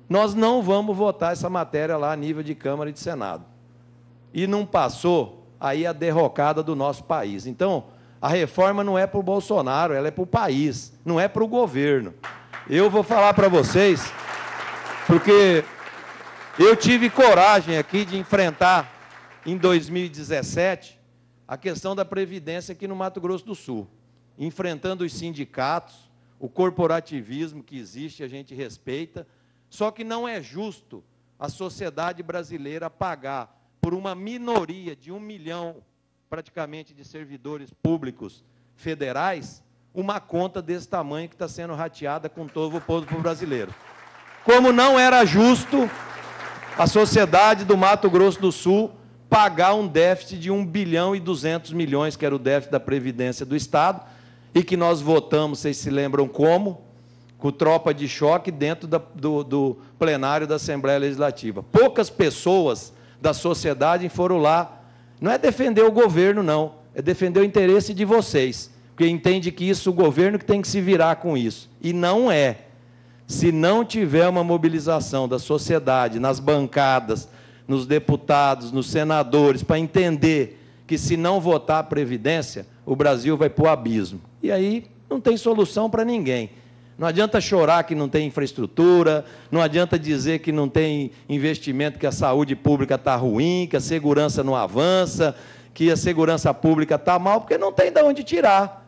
Speaker 9: nós não vamos votar essa matéria lá a nível de Câmara e de Senado. E não passou, aí a derrocada do nosso país. Então, a reforma não é para o Bolsonaro, ela é para o país, não é para o governo. Eu vou falar para vocês, porque Eu tive coragem aqui de enfrentar, em 2017, a questão da Previdência aqui no Mato Grosso do Sul, enfrentando os sindicatos, o corporativismo que existe, a gente respeita, só que não é justo a sociedade brasileira pagar por uma minoria de 1 milhão, praticamente, de servidores públicos federais, uma conta desse tamanho que está sendo rateada com todo o povo brasileiro. Como não era justo a sociedade do Mato Grosso do Sul pagar um déficit de 1 bilhão e 200 milhões, que era o déficit da Previdência do Estado, e que nós votamos, vocês se lembram como? Com tropa de choque dentro do plenário da Assembleia Legislativa. Poucas pessoas da sociedade foram lá, não é defender o governo, não, é defender o interesse de vocês, porque entende que isso, o governo que tem que se virar com isso, e não é. Se não tiver uma mobilização da sociedade, nas bancadas, nos deputados, nos senadores, para entender que se não votar a Previdência, o Brasil vai para o abismo. E aí não tem solução para ninguém. Não adianta chorar que não tem infraestrutura, não adianta dizer que não tem investimento, que a saúde pública está ruim, que a segurança não avança, que a segurança pública está mal, porque não tem de onde tirar.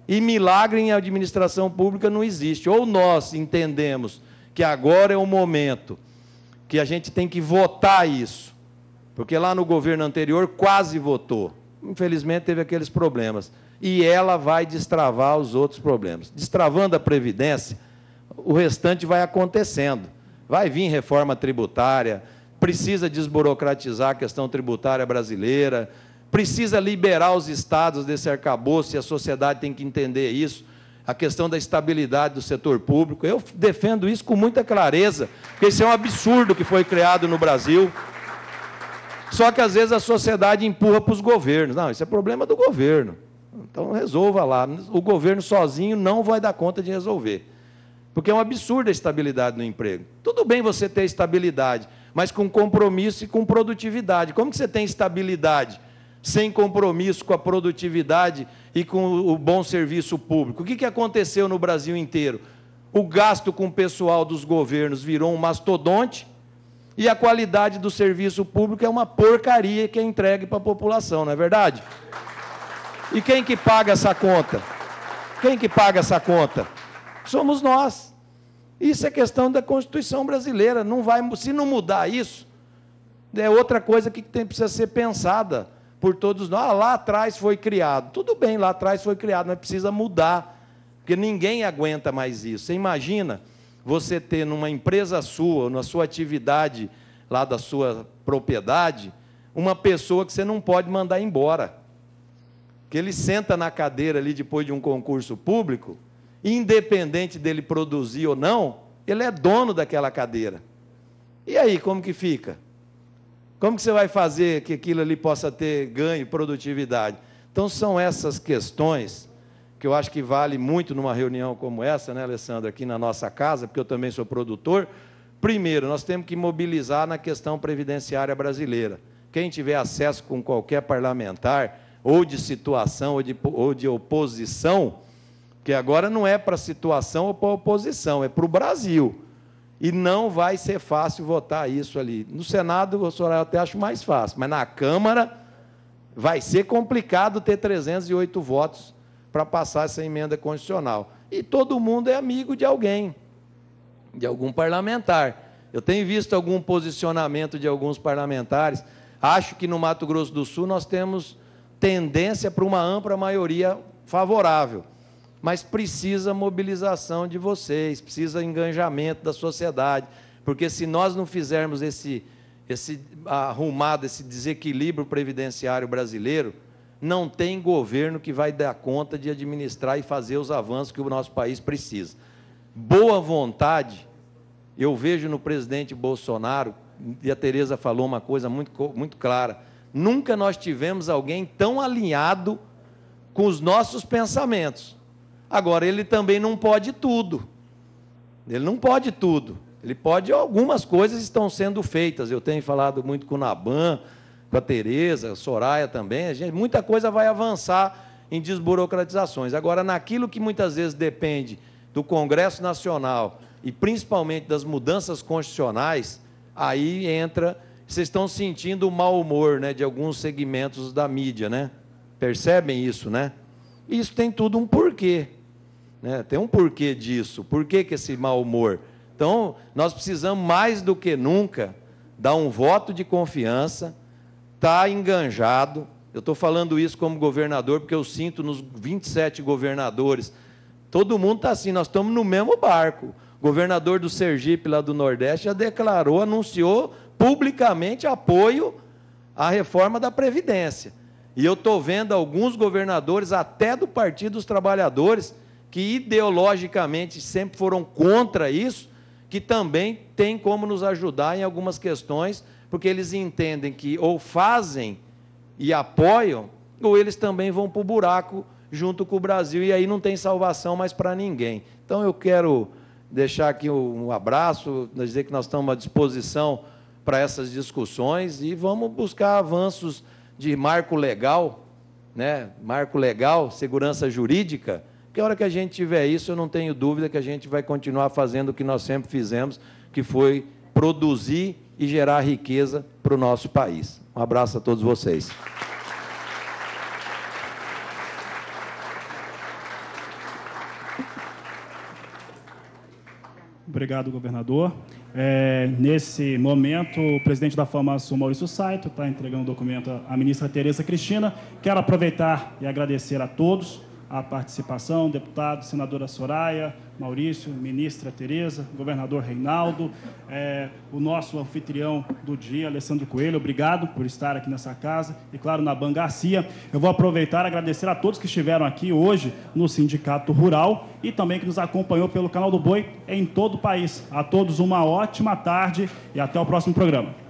Speaker 9: E milagre em administração pública não existe. Ou nós entendemos que agora é o momento que a gente tem que votar isso, porque lá no governo anterior quase votou. Infelizmente teve aqueles problemas. E ela vai destravar os outros problemas. Destravando a Previdência, o restante vai acontecendo. Vai vir reforma tributária, precisa desburocratizar a questão tributária brasileira, precisa liberar os estados desse arcabouço, e a sociedade tem que entender isso, a questão da estabilidade do setor público. Eu defendo isso com muita clareza, porque isso é um absurdo que foi criado no Brasil. Só que, às vezes, a sociedade empurra para os governos. Não, isso é problema do governo. Então, resolva lá. O governo sozinho não vai dar conta de resolver. Porque é um absurdo a estabilidade no emprego. Tudo bem você ter estabilidade, mas com compromisso e com produtividade. Como que você tem estabilidade sem compromisso com a produtividade e com o bom serviço público? O que aconteceu no Brasil inteiro? O gasto com o pessoal dos governos virou um mastodonte e a qualidade do serviço público é uma porcaria que é entregue para a população, não é verdade? E quem que paga essa conta? Quem que paga essa conta? Somos nós. Isso é questão da Constituição brasileira. Não vai, se não mudar isso, é outra coisa que precisa ser pensada por todos nós. Lá atrás foi criado. Tudo bem, lá atrás foi criado, mas precisa mudar, porque ninguém aguenta mais isso. Você imagina você ter numa empresa sua, na sua atividade, lá da sua propriedade, uma pessoa que você não pode mandar embora. Que ele senta na cadeira ali depois de um concurso público, independente dele produzir ou não, ele é dono daquela cadeira. E aí, como que fica? Como que você vai fazer que aquilo ali possa ter ganho, produtividade? Então, são essas questões que eu acho que vale muito numa reunião como essa, né, Alessandra, aqui na nossa casa, porque eu também sou produtor. Primeiro, nós temos que mobilizar na questão previdenciária brasileira. Quem tiver acesso com qualquer parlamentar, ou de situação, ou de oposição, que agora não é para situação ou para oposição, é para o Brasil. E não vai ser fácil votar isso ali. No Senado, eu até acho mais fácil, mas na Câmara vai ser complicado ter 308 votos para passar essa emenda constitucional. E todo mundo é amigo de alguém, de algum parlamentar. Eu tenho visto algum posicionamento de alguns parlamentares. Acho que no Mato Grosso do Sul nós temos tendência para uma ampla maioria favorável, mas precisa mobilização de vocês, precisa engajamento da sociedade, porque se nós não fizermos esse arrumado, esse desequilíbrio previdenciário brasileiro, não tem governo que vai dar conta de administrar e fazer os avanços que o nosso país precisa. Boa vontade, eu vejo no presidente Bolsonaro, e a Tereza falou uma coisa muito clara, nunca nós tivemos alguém tão alinhado com os nossos pensamentos. Agora, ele também não pode tudo. Ele não pode tudo. Ele pode, algumas coisas estão sendo feitas. Eu tenho falado muito com o Naban, com a Tereza, a Soraya também. Muita coisa vai avançar em desburocratizações. Agora, naquilo que muitas vezes depende do Congresso Nacional e principalmente das mudanças constitucionais, aí entra... Vocês estão sentindo o mau humor, né, de alguns segmentos da mídia, né? Percebem isso, né? Isso tem tudo um porquê, né? Tem um porquê disso. Por que esse mau humor? Então, nós precisamos, mais do que nunca, dar um voto de confiança, estar enganjado. Eu estou falando isso como governador, porque eu sinto nos 27 governadores, todo mundo está assim, nós estamos no mesmo barco. O governador do Sergipe, lá do Nordeste, já declarou, anunciou publicamente apoio à reforma da Previdência. E eu estou vendo alguns governadores, até do Partido dos Trabalhadores, que ideologicamente sempre foram contra isso, que também têm como nos ajudar em algumas questões, porque eles entendem que ou fazem e apoiam, ou eles também vão para o buraco junto com o Brasil, e aí não tem salvação mais para ninguém. Então, eu quero deixar aqui um abraço, dizer que nós estamos à disposição para essas discussões e vamos buscar avanços de marco legal, né? Marco legal, segurança jurídica, que a hora que a gente tiver isso, eu não tenho dúvida que a gente vai continuar fazendo o que nós sempre fizemos, que foi produzir e gerar riqueza para o nosso país. Um abraço a todos vocês.
Speaker 1: Obrigado, governador. Nesse momento, o presidente da FAMASUL, Maurício Saito, está entregando o documento à ministra Tereza Cristina. Quero aproveitar e agradecer a todos a participação, deputado, senadora Soraya, Maurício, ministra Tereza, governador Reinaldo, o nosso anfitrião do dia, Alessandro Coelho, obrigado por estar aqui nessa casa, e claro, Naban Garcia. Eu vou aproveitar e agradecer a todos que estiveram aqui hoje no Sindicato Rural e também que nos acompanhou pelo Canal do Boi em todo o país. A todos uma ótima tarde e até o próximo programa.